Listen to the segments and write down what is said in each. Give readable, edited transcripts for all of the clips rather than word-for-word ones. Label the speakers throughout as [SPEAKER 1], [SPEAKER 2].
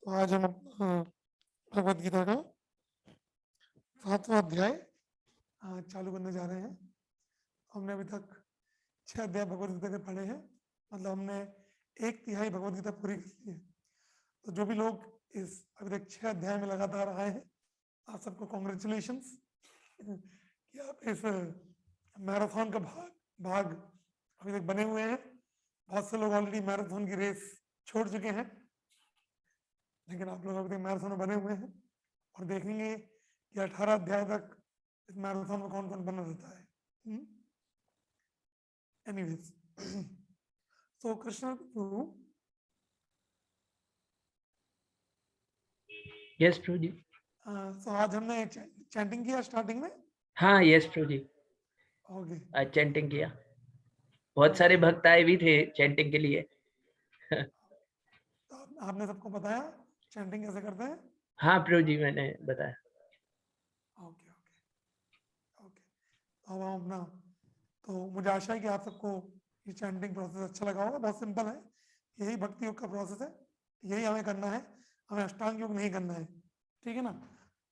[SPEAKER 1] तो आज हम भगवद गीता का 7वां अध्याय चालू करने जा रहे हैं। हमने अभी तक 6 अध्याय भगवद गीता के पढ़े हैं, मतलब हमने 1/3 भगवद गीता पूरी कर ली है। तो जो भी लोग इस अभी तक 6 अध्याय में लगातार आए हैं, आप सबको कॉन्ग्रेचुलेशंस कि आप इस मैराथन का भाग अभी तक बने हुए हैं। बहुत से लोग ऑलरेडी मैराथन की रेस छोड़ चुके हैं, लेकिन आप लोग अभी तक मैराथन में बने हुए हैं और देखेंगे कि 18 अध्याय तक इस मैराथन में कौन कौन बना रहता है। एनीवेज, सो कृष्ण प्रभु,
[SPEAKER 2] यस प्रभु जी।
[SPEAKER 1] सो आज हमने चैंटिंग किया स्टार्टिंग में।
[SPEAKER 2] हाँ यस प्रभु जी,
[SPEAKER 1] ओके,
[SPEAKER 2] आज चैंटिंग किया। बहुत सारे भक्त आए भी थे चैंटिंग के लिए।
[SPEAKER 1] तो आपने सबको बताया चैंटिंग कैसे करते हैं?
[SPEAKER 2] हाँ प्रभु जी, मैंने बताया।
[SPEAKER 1] ओके ओके ओके, अब हम अपना, तो मुझे आशा है कि आप सबको ये चैंटिंग प्रोसेस अच्छा लगा होगा। बहुत सिंपल है, यही भक्ति योग का प्रोसेस है, यही हमें करना है। हमें अष्टांग योग नहीं करना है, ठीक है ना।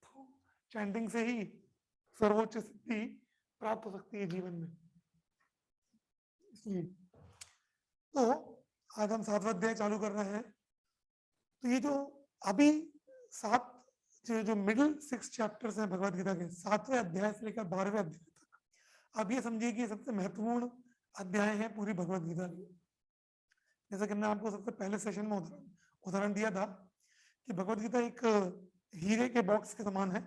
[SPEAKER 1] तो चैंटिंग से ही सर्वोच्च सिद्धि प्राप्त हो सकती है जीवन में। इसलिए तो आज हम 7वां अध्याय चालू कर रहे हैं। तो ये जो अभी 7 जो मिडिल 6 चैप्टर्स हैं भगवत गीता के, 7वें अध्याय से लेकर 12वें अध्याय तक, आप ये समझिए कि सबसे महत्वपूर्ण अध्याय है पूरी भगवत गीता की। जैसा कि मैंने आपको सबसे पहले सेशन में उदाहरण दिया था कि भगवत गीता एक हीरे के बॉक्स के समान है।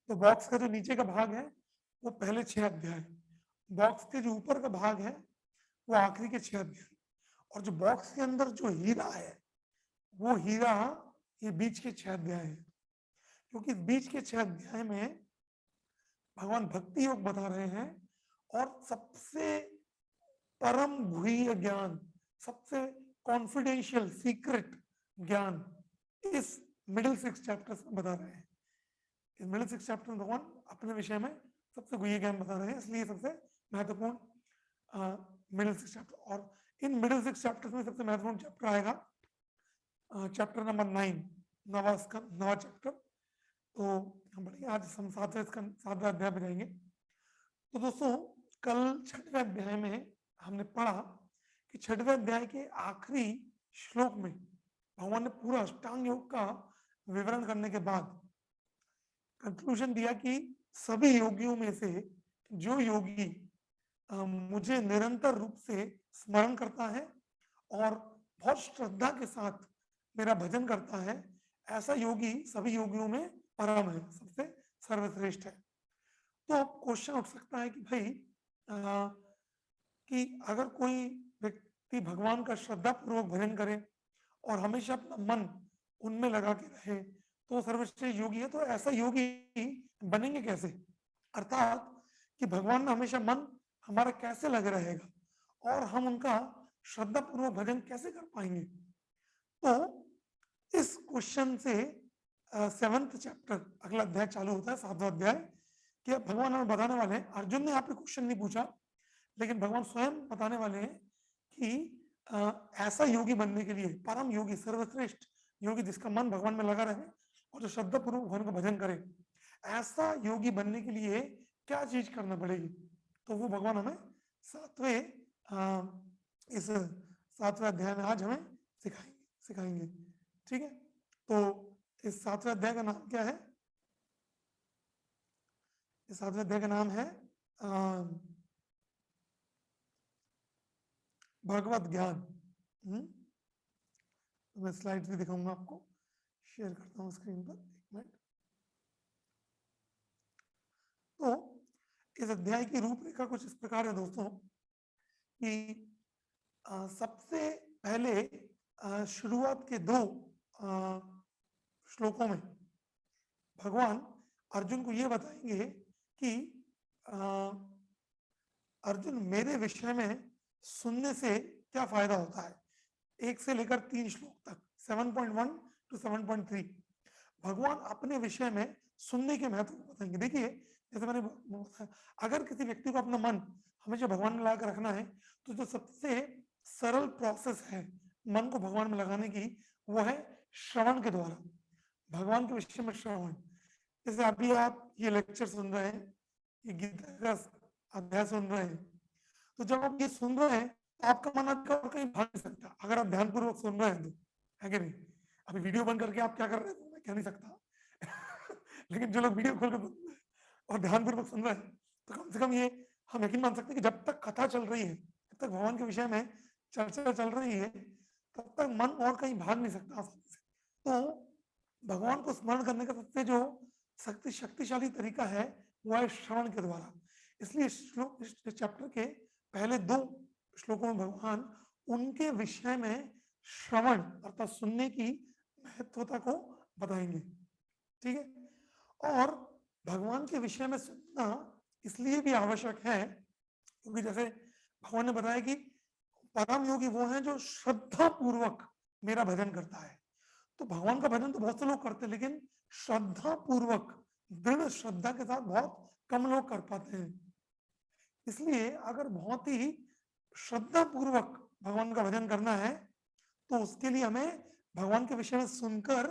[SPEAKER 1] तो बॉक्स का जो नीचे का भाग है वो पहले 6 अध्याय, बॉक्स के जो ऊपर का भाग है वो आखिरी के 6 अध्याय, और जो बॉक्स के अंदर जो हीरा है वो हीरा ये बीच के 6 अध्याय है। क्योंकि बीच के 6 अध्याय में भगवान भक्ति योग बता रहे हैं और सबसे परम गुह्य ज्ञान, सबसे कॉन्फिडेंशियल सीक्रेट ज्ञान इस मिडिल 6 चैप्टर्स में बता रहे हैं। इस मिडिल 6 चैप्टर में भगवान अपने विषय में सबसे गुह्य ज्ञान बता रहे हैं, इसलिए सबसे महत्वपूर्ण मिडिल 6 चैप्टर। और इन मिडिल 6 चैप्टर्स में सबसे महत्वपूर्ण चैप्टर आएगा चैप्टर नंबर 9, नवा चैप्टर। तो हम पढ़ेंगे आज हम 7वें अध्याय में जाएंगे। तो दोस्तों, कल 6वें अध्याय में हमने पढ़ा कि 6वें अध्याय के आखिरी श्लोक में भगवान ने पूरा अष्टांग योग का विवरण करने के बाद कंक्लूजन दिया कि सभी योगियों में से जो योगी मुझे निरंतर रूप से स्मरण करता है और बहुत श्रद्धा के साथ मेरा भजन करता है, ऐसा योगी सभी योगियों में परम है, सबसे सर्वश्रेष्ठ है। तो अब क्वेश्चन उठ सकता है कि भाई कि अगर कोई व्यक्ति भगवान का श्रद्धा पूर्वक भजन करे और हमेशा अपना मन उनमें लगा के रहे तो सर्वश्रेष्ठ योगी है, तो ऐसा योगी बनेंगे कैसे? अर्थात कि भगवान में हमेशा मन हमारा कैसे लगे रहेगा और हम उनका श्रद्धा पूर्वक भजन कैसे कर पाएंगे? तो इस क्वेश्चन से 7th चैप्टर अगला अध्याय चालू होता है, 7वां अध्याय, कि भगवान हमें बताने वाले हैं। अर्जुन ने यहाँ पे क्वेश्चन नहीं पूछा, लेकिन भगवान स्वयं बताने वाले हैं कि ऐसा योगी बनने के लिए, परम योगी, सर्वश्रेष्ठ योगी जिसका मन भगवान में लगा रहे और जो श्रद्धा पूर्वक भगवान का भजन करे, ऐसा योगी बनने के लिए क्या चीज करना पड़ेगी? तो वो भगवान हमें इस 7वें अध्याय में आज हमें सिखाएंगे। ठीक है, तो इस 7वें अध्याय का नाम क्या है? इस 7वें अध्याय का नाम है भगवत ज्ञान। तो मैं स्लाइड्स भी दिखाऊंगा आपको, शेयर करता हूँ स्क्रीन पर, 1 मिनट। तो इस अध्याय की रूपरेखा कुछ इस प्रकार है दोस्तों कि सबसे पहले शुरुआत के 2 श्लोकों में भगवान अर्जुन को यह बताएंगे कि अर्जुन, मेरे विषय में सुनने से क्या फायदा होता है। 1 से लेकर 3 श्लोक तक, 7.1 to 7.3 भगवान अपने विषय में सुनने के महत्व को बताएंगे। देखिए, जैसे मैंने बताया, अगर किसी व्यक्ति को अपना मन हमेशा भगवान में लगाकर रखना है तो जो सबसे सरल प्रोसेस है मन को भगवान में लगाने की, वो है श्रवण के द्वारा, भगवान के विषय में श्रवण। जैसे अभी आप ये लेक्चर सुन रहे हैं, ये गीता का अध्याय सुन रहे हैं, तो जब आप ये सुन रहे हैं तो आपका मन आपका और कहीं भाग नहीं सकता, अगर आप ध्यानपूर्वक सुन रहे हैं तो, है कि नहीं? अभी वीडियो बंद करके आप क्या कर रहे हैं तो मैं कह नहीं सकता लेकिन जो लोग वीडियो खोल कर सुन रहे हैं और ध्यानपूर्वक सुन रहे हैं, तो कम से कम ये हम यकीन मान सकते हैं कि जब तक कथा चल रही है, जब तक भगवान के विषय में चर्चा चल रही है, तब तक मन और कहीं भाग नहीं सकता आसानी से। तो भगवान को स्मरण करने का सबसे जो शक्तिशाली तरीका है वो है श्रवण के द्वारा। इसलिए श्लोक, इस चैप्टर के पहले 2 श्लोकों में भगवान उनके विषय में श्रवण अर्थात सुनने की महत्वता को बताएंगे, ठीक है? और भगवान के विषय में सुनना इसलिए भी आवश्यक है क्योंकि जैसे भगवान ने बताया कि परम योगी वो है जो श्रद्धा पूर्वक मेरा भजन करता है। तो भगवान का भजन तो बहुत से लोग करते हैं, लेकिन श्रद्धा पूर्वक, दृढ़ श्रद्धा के साथ बहुत कम लोग कर पाते हैं। इसलिए अगर बहुत ही श्रद्धा पूर्वक भगवान का भजन करना है तो उसके लिए हमें भगवान के विषय में सुनकर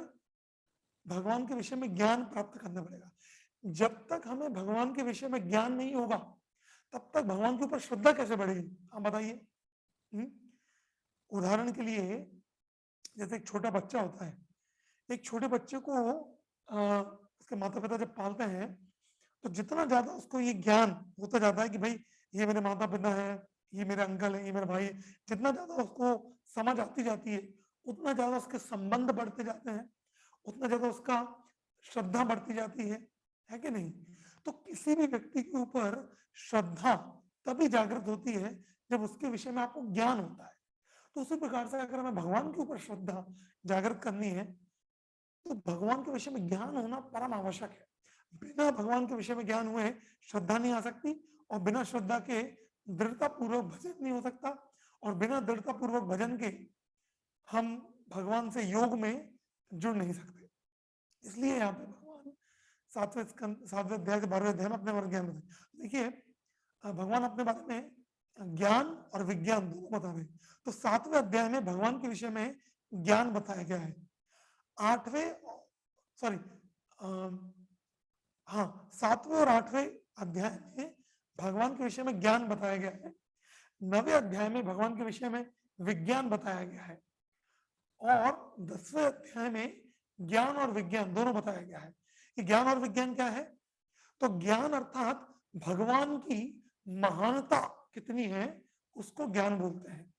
[SPEAKER 1] भगवान के विषय में ज्ञान प्राप्त करना पड़ेगा। जब तक हमें भगवान के विषय में ज्ञान नहीं होगा तब तक भगवान के ऊपर श्रद्धा कैसे बढ़ेगी, आप बताइए? उदाहरण के लिए जैसे एक छोटा बच्चा होता है, एक छोटे बच्चे को उसके माता पिता जब पालते हैं तो जितना ज्यादा उसको ये ज्ञान होता जाता है कि भाई ये मेरे माता पिता है, ये मेरे अंकल है, ये मेरा भाई है, जितना ज्यादा उसको समझ आती जाती है उतना ज्यादा उसके संबंध बढ़ते जाते हैं, उतना ज्यादा उसका श्रद्धा बढ़ती जाती है कि नहीं? तो किसी भी व्यक्ति के ऊपर श्रद्धा तभी जागृत होती है जब उसके विषय में आपको ज्ञान होता है। तो उसी प्रकार से अगर हमें भगवान के ऊपर श्रद्धा जागृत करनी है तो भगवान के विषय में ज्ञान होना परम आवश्यक है। बिना भगवान के विषय में ज्ञान हुए श्रद्धा नहीं आ सकती, और बिना श्रद्धा के दृढ़ता पूर्वक भजन नहीं हो सकता, और बिना दृढ़ता पूर्वक भजन के हम भगवान से योग में जुड़ नहीं सकते। इसलिए यहाँ पे भगवान 7वें अध्याय के 12वें अध्याय में अपने बारे में ज्ञान बताए। देखिए भगवान अपने बारे में ज्ञान और विज्ञान दोनों बता रहे हैं। तो 7वें अध्याय में भगवान के विषय में ज्ञान बताया गया है। 7वें और 8वें अध्याय में भगवान के विषय में ज्ञान बताया गया है। 9वें अध्याय में भगवान के विषय में विज्ञान बताया गया है, और 10वें अध्याय में ज्ञान और विज्ञान दोनों बताया गया है। कि ज्ञान और विज्ञान क्या है? तो ज्ञान अर्थात भगवान की महानता कितनी है उसको ज्ञान बोलते हैं,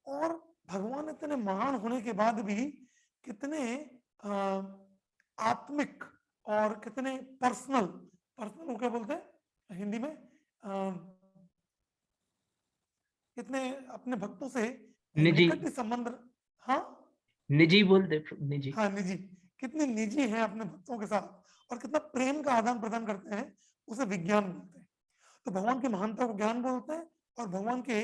[SPEAKER 1] और भगवान इतने महान होने के बाद भी कितने आत्मिक और कितने पर्सनल को क्या बोलते हैं हिंदी में, कितने अपने भक्तों से
[SPEAKER 2] निजी,
[SPEAKER 1] निकट संबंध, हाँ
[SPEAKER 2] निजी बोलते, निजी,
[SPEAKER 1] हाँ निजी, कितने निजी हैं अपने भक्तों के साथ और कितना प्रेम का आदान प्रदान करते हैं, उसे विज्ञान बोलते हैं। तो भगवान की महानता को ज्ञान बोलते हैं और भगवान के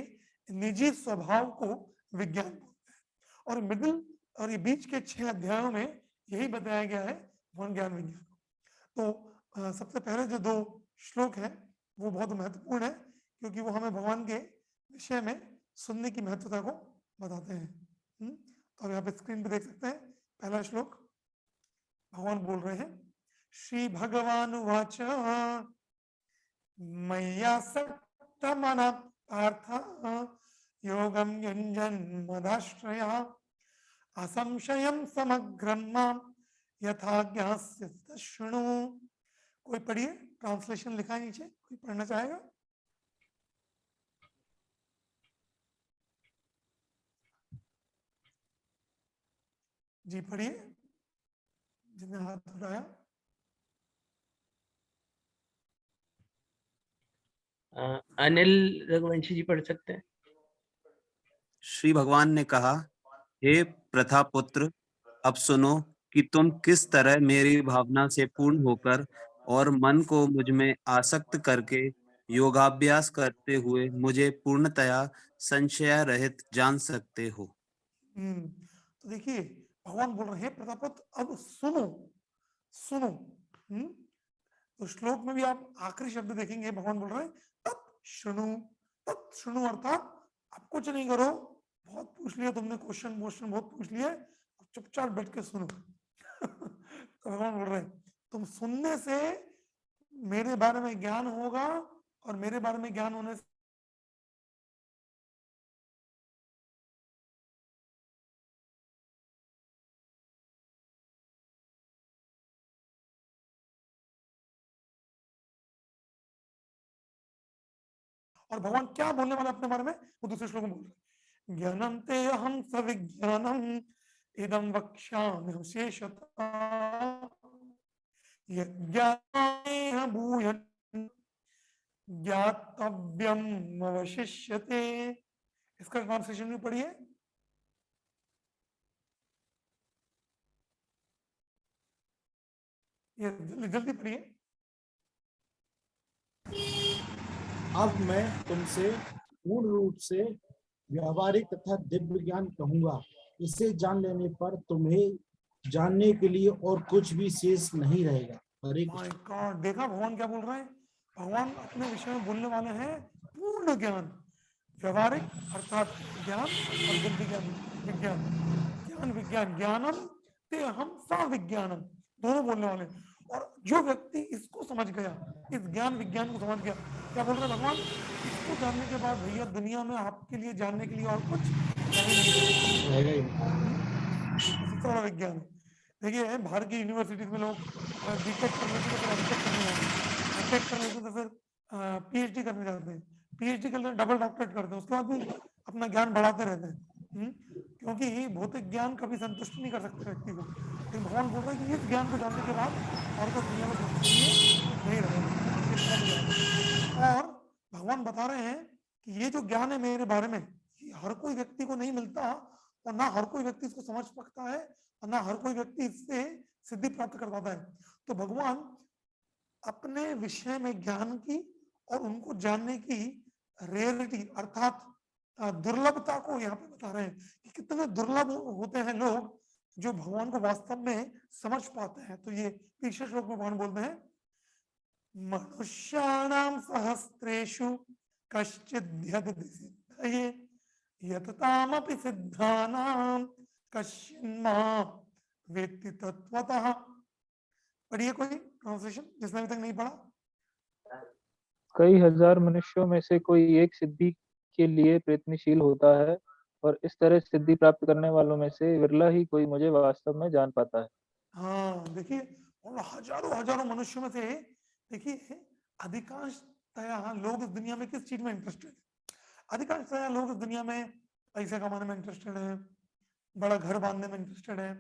[SPEAKER 1] निजी स्वभाव को विज्ञान बोलते हैं। और मिडिल और ये बीच के 6 अध्यायों में यही बताया गया है भगवान ज्ञान विज्ञान को। तो सबसे पहले जो 2 श्लोक हैं वो बहुत महत्वपूर्ण है क्योंकि वो हमें भगवान के विषय में सुनने की महत्वता को बताते हैं। तो यहाँ पे स्क्रीन पे देख सकते हैं पहला श्लोक भगवान बोल रहे हैं, श्री भगवान वाच मय्यासक्तमन पार्थ योगं युञ्जन् मदाश्रयः असंशयं समग्रं मां यथा ज्ञास्यति शृणु। कोई पढ़िए, ट्रांसलेशन लिखा है नीचे, कोई पढ़ना चाहेगा? जी पढ़िए, जिसने हाथ उठाया।
[SPEAKER 2] अनिल रघुवंशी जी पढ़ सकते हैं।
[SPEAKER 3] श्री भगवान ने कहा, हे प्रथापुत्र, अब सुनो कि तुम किस तरह मेरी भावना से पूर्ण होकर और मन को मुझ में आसक्त करके योगाभ्यास करते हुए मुझे पूर्णतया संशय रहित जान सकते हो।
[SPEAKER 1] तो देखिए भगवान बोल रहे हैं प्रतापत अब सुनो सुनो। तो श्लोक में भी आप आखिरी शब्द देखेंगे भगवान बोल रहे हैं तत् शुणु अर्थात अब कुछ नहीं करो, बहुत पूछ लिया तुमने, क्वेश्चन बहुत पूछ लिया, अब चुपचाप बैठ के सुनो। तो भगवान बोल रहे हैं तुम सुनने से मेरे बारे में ज्ञान होगा, और मेरे बारे में ज्ञान होने से और भगवान क्या बोलने वाले अपने बारे में वो दूसरे श्लोक में बोल रहे हैं, ज्ञानम ते अहम सविज्ञानम इदम वक्ष्यामि शेषतः यज्ञानेह भूयः ज्ञातव्यम अवशिष्यते। इसका ट्रांसलेशन भी पढ़िए। ये जल्दी पढ़िए।
[SPEAKER 4] अब मैं तुमसे पूर्ण रूप से व्यावहारिक तथा दिव्य ज्ञान कहूंगा। इसे जान लेने पर तुम्हें जानने के लिए और कुछ भी शेष नहीं रहेगा। हरे
[SPEAKER 1] माय
[SPEAKER 4] कृष्ण।
[SPEAKER 1] गॉड, देखा भगवान क्या बोल रहे हैं? भगवान अपने विषय में बोलने वाले हैं पूर्ण ज्ञान, व्यवहारिक अर्थात ज्ञान और दिव्य ज्ञान विज्ञान, ज्ञान विज्ञान, ज्ञानम ते हम सा विज्ञानम, दोनों बोलने वाले हैं। और जो व्यक्ति इसको समझ गया, इस ज्ञान विज्ञान को समझ गया, क्या बोल रहे हैं भगवान? इसको जानने के बाद भैया दुनिया में आपके लिए जानने के लिए और कुछ रह ही नहीं गया।
[SPEAKER 4] रहेगा ही नहीं।
[SPEAKER 1] सबसे बड़ा विज्ञान है। देखिए बाहर की यूनिवर्सिटीज में लोग बीटेक कर लेते हैं तो फिर एमटेक करने जाते हैं, एमटेक कर लेते हैं तो फिर पीएचडी करने जाते हैं, पीएचडी कर लेते डबल डॉक्टरेट करते हैं, उसके बाद भी अपना ज्ञान बढ़ाते रहते हैं। क्योंकि भौतिक ज्ञान कभी संतुष्ट नहीं कर सकते व्यक्ति को। लेकिन भगवान बोल रहे हैं कि इस ज्ञान को जानने के बाद और कुछ दुनिया में जानने के लिए नहीं रहेगा, इतना तो ज्ञान है। और भगवान बता रहे हैं कि ये जो ज्ञान है मेरे बारे में, ये हर कोई व्यक्ति को नहीं मिलता, और ना हर कोई व्यक्ति इसको समझ सकता है, और ना हर कोई व्यक्ति इससे सिद्धि प्राप्त कर पाता है। तो भगवान अपने विषय में ज्ञान की और उनको जानने की रेयरिटी अर्थात दुर्लभता को यहाँ पे बता रहे हैं कि कितने दुर्लभ होते हैं लोग जो भगवान को वास्तव में समझ पाते हैं। तो ये तीसरे श्लोक में भगवान बोलते हैं, मनुष्याणाम सहस्रेषु कश्चिद्यदति सिद्धये यततामपि सिद्धानाम कश्चिन्मां वेत्ति तत्वतः। पढ़िए कोई ट्रांसलेशन जिसने अभी तक नहीं पढ़ा।
[SPEAKER 5] कई हजार मनुष्यों में से कोई एक सिद्धि के लिए प्रयत्नशील होता है, और इस तरह सिद्धि प्राप्त करने वालों में से विरला ही कोई मुझे वास्तव में जान पाता है।
[SPEAKER 1] हाँ देखिए, और हजारों हजारों मनुष्यों में से देखिए अधिकांशतया लोग इस दुनिया में किस चीज में इंटरेस्टेड है? अधिकांशतया लोग इस दुनिया में पैसे कमाने में इंटरेस्टेड है, बड़ा घर बांधने में इंटरेस्टेड है,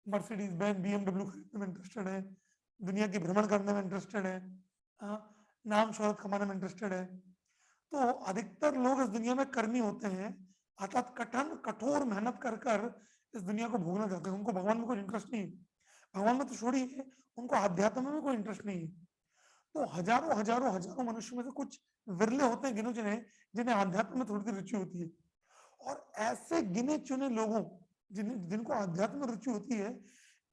[SPEAKER 1] मर्सिडीज बेंज बीएमडब्ल्यू खरीदने में इंटरेस्टेड है, दुनिया की भ्रमण करने में इंटरेस्टेड है, नाम शोहरत कमाने में इंटरेस्टेड है। तो अधिकतर लोग इस दुनिया में कर्मी होते हैं, अर्थात कठोर मेहनत कर कर इस दुनिया को भोगना चाहते हैं। उनको भगवान में कोई इंटरेस्ट नहीं है, भगवान में तो छोड़िए, उनको अध्यात्म में भी कोई इंटरेस्ट नहीं है। तो हजारों हजारों हजारों मनुष्यों में से कुछ विरले होते हैं गिने चुने जिन्हें अध्यात्म में थोड़ी सी रुचि होती है। और ऐसे गिने चुने लोगों जिनको अध्यात्म में रुचि होती है,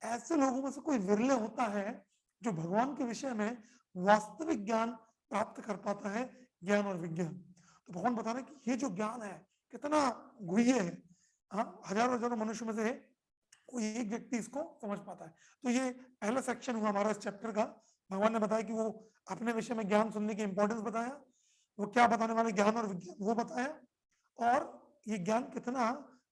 [SPEAKER 1] ऐसे लोगों में से कोई विरले होता है जो भगवान के विषय में वास्तविक ज्ञान प्राप्त कर पाता है, ज्ञान और विज्ञान। तो भगवान बता रहे हैं कि ये जो ज्ञान है कितना गुह्य है। हजारों हजारों मनुष्यों में से कोई एक व्यक्ति इसको समझ पाता है। तो ये पहला सेक्शन हुआ हमारा इस चैप्टर का। भगवान ने बताया कि वो अपने विषय में ज्ञान सुनने की इंपॉर्टेंस बताया, वो क्या बताने वाले ज्ञान और विज्ञान वो बताया, और ये ज्ञान कितना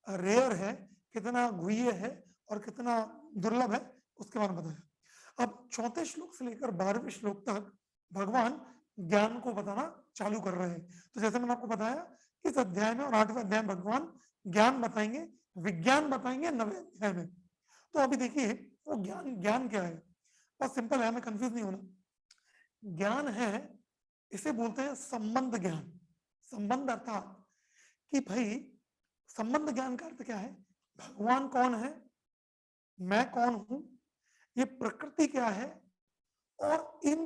[SPEAKER 1] रेयर है, कितना गुह्य है और कितना दुर्लभ है उसके बारे में बताया। अब चौथे श्लोक से लेकर 12वें श्लोक तक भगवान ज्ञान को बताना चालू कर रहे हैं। तो जैसे मैंने आपको बताया, इस अध्याय में और 8वें अध्याय में भगवान ज्ञान बताएंगे, विज्ञान बताएंगे 9वें अध्याय में। तो अभी देखिए वो ज्ञान क्या है, बहुत सिंपल है, हमें कंफ्यूज नहीं होना। ज्ञान है, इसे बोलते हैं संबंध ज्ञान। संबंध अर्थात कि भाई संबंध ज्ञान का अर्थ क्या है, भगवान कौन है, मैं कौन हूं, ये प्रकृति क्या है, और इन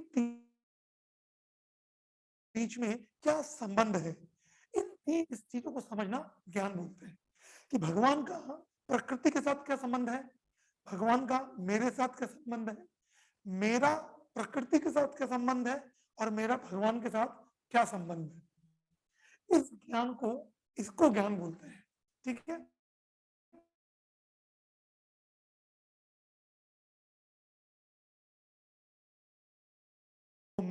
[SPEAKER 1] बीच में क्या संबंध है। इस चीजों को समझना ज्ञान बोलते हैं कि भगवान का प्रकृति के साथ क्या संबंध है, भगवान का मेरे साथ क्या संबंध है, मेरा प्रकृति के साथ क्या संबंध है, और मेरा भगवान के साथ क्या संबंध है। इस ज्ञान को, इसको ज्ञान बोलते हैं। ठीक है।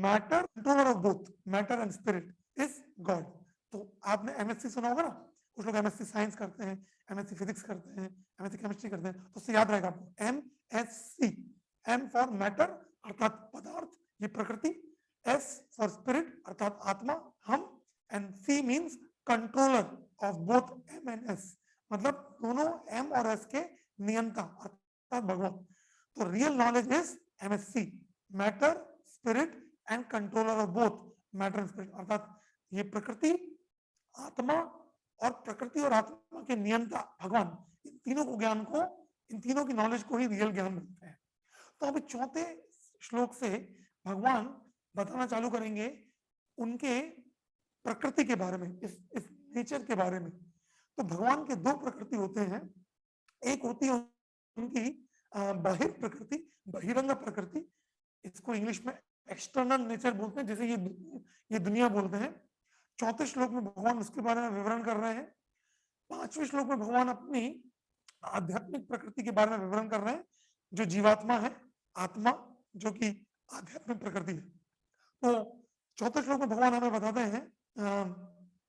[SPEAKER 1] Matter controller of both matter and spirit is God. तो आपने एमएससी सुना होगा ना, कुछ लोग एमएससी साइंस करते हैं, एमएससी फिजिक्स करते हैं, एमएससी केमिस्ट्री करते हैं, तो उससे याद रहेगा आपको एमएससी। एम फॉर मैटर अर्थात पदार्थ, ये प्रकृति, एस फॉर स्पिरिट अर्थात आत्मा, हम, and C means controller of both M and S, मतलब दोनों एम और एस के नियंता अर्थात भगवान। तो real knowledge is MSc, matter spirit and controller of both matter and spirit, अर्थात ये प्रकृति, आत्मा और प्रकृति और आत्मा के नियंता भगवान, इन तीनों को ज्ञान को, इन तीनों की नॉलेज को ही रियल ज्ञान बोलते हैं। तो अभी चौथे श्लोक से भगवान बताना चालू करेंगे उनके प्रकृति के बारे में, इस नेचर के बारे में। तो भगवान के दो प्रकृति होते हैं, एक होती है उनकी बाहिर प्रकृति, बहिरंग प्रकृति, इसको इंग्लिश में एक्सटर्नल नेचर बोलते हैं, जैसे ये दुनिया बोलते हैं। चौथे श्लोक में भगवान उसके बारे में विवरण कर रहे हैं। पांचवें श्लोक में भगवान अपनी आध्यात्मिक प्रकृति के बारे में विवरण कर रहे हैं, जो जीवात्मा है, आत्मा जो कि आध्यात्मिक प्रकृति है। तो चौथे श्लोक में भगवान हमें बताते हैं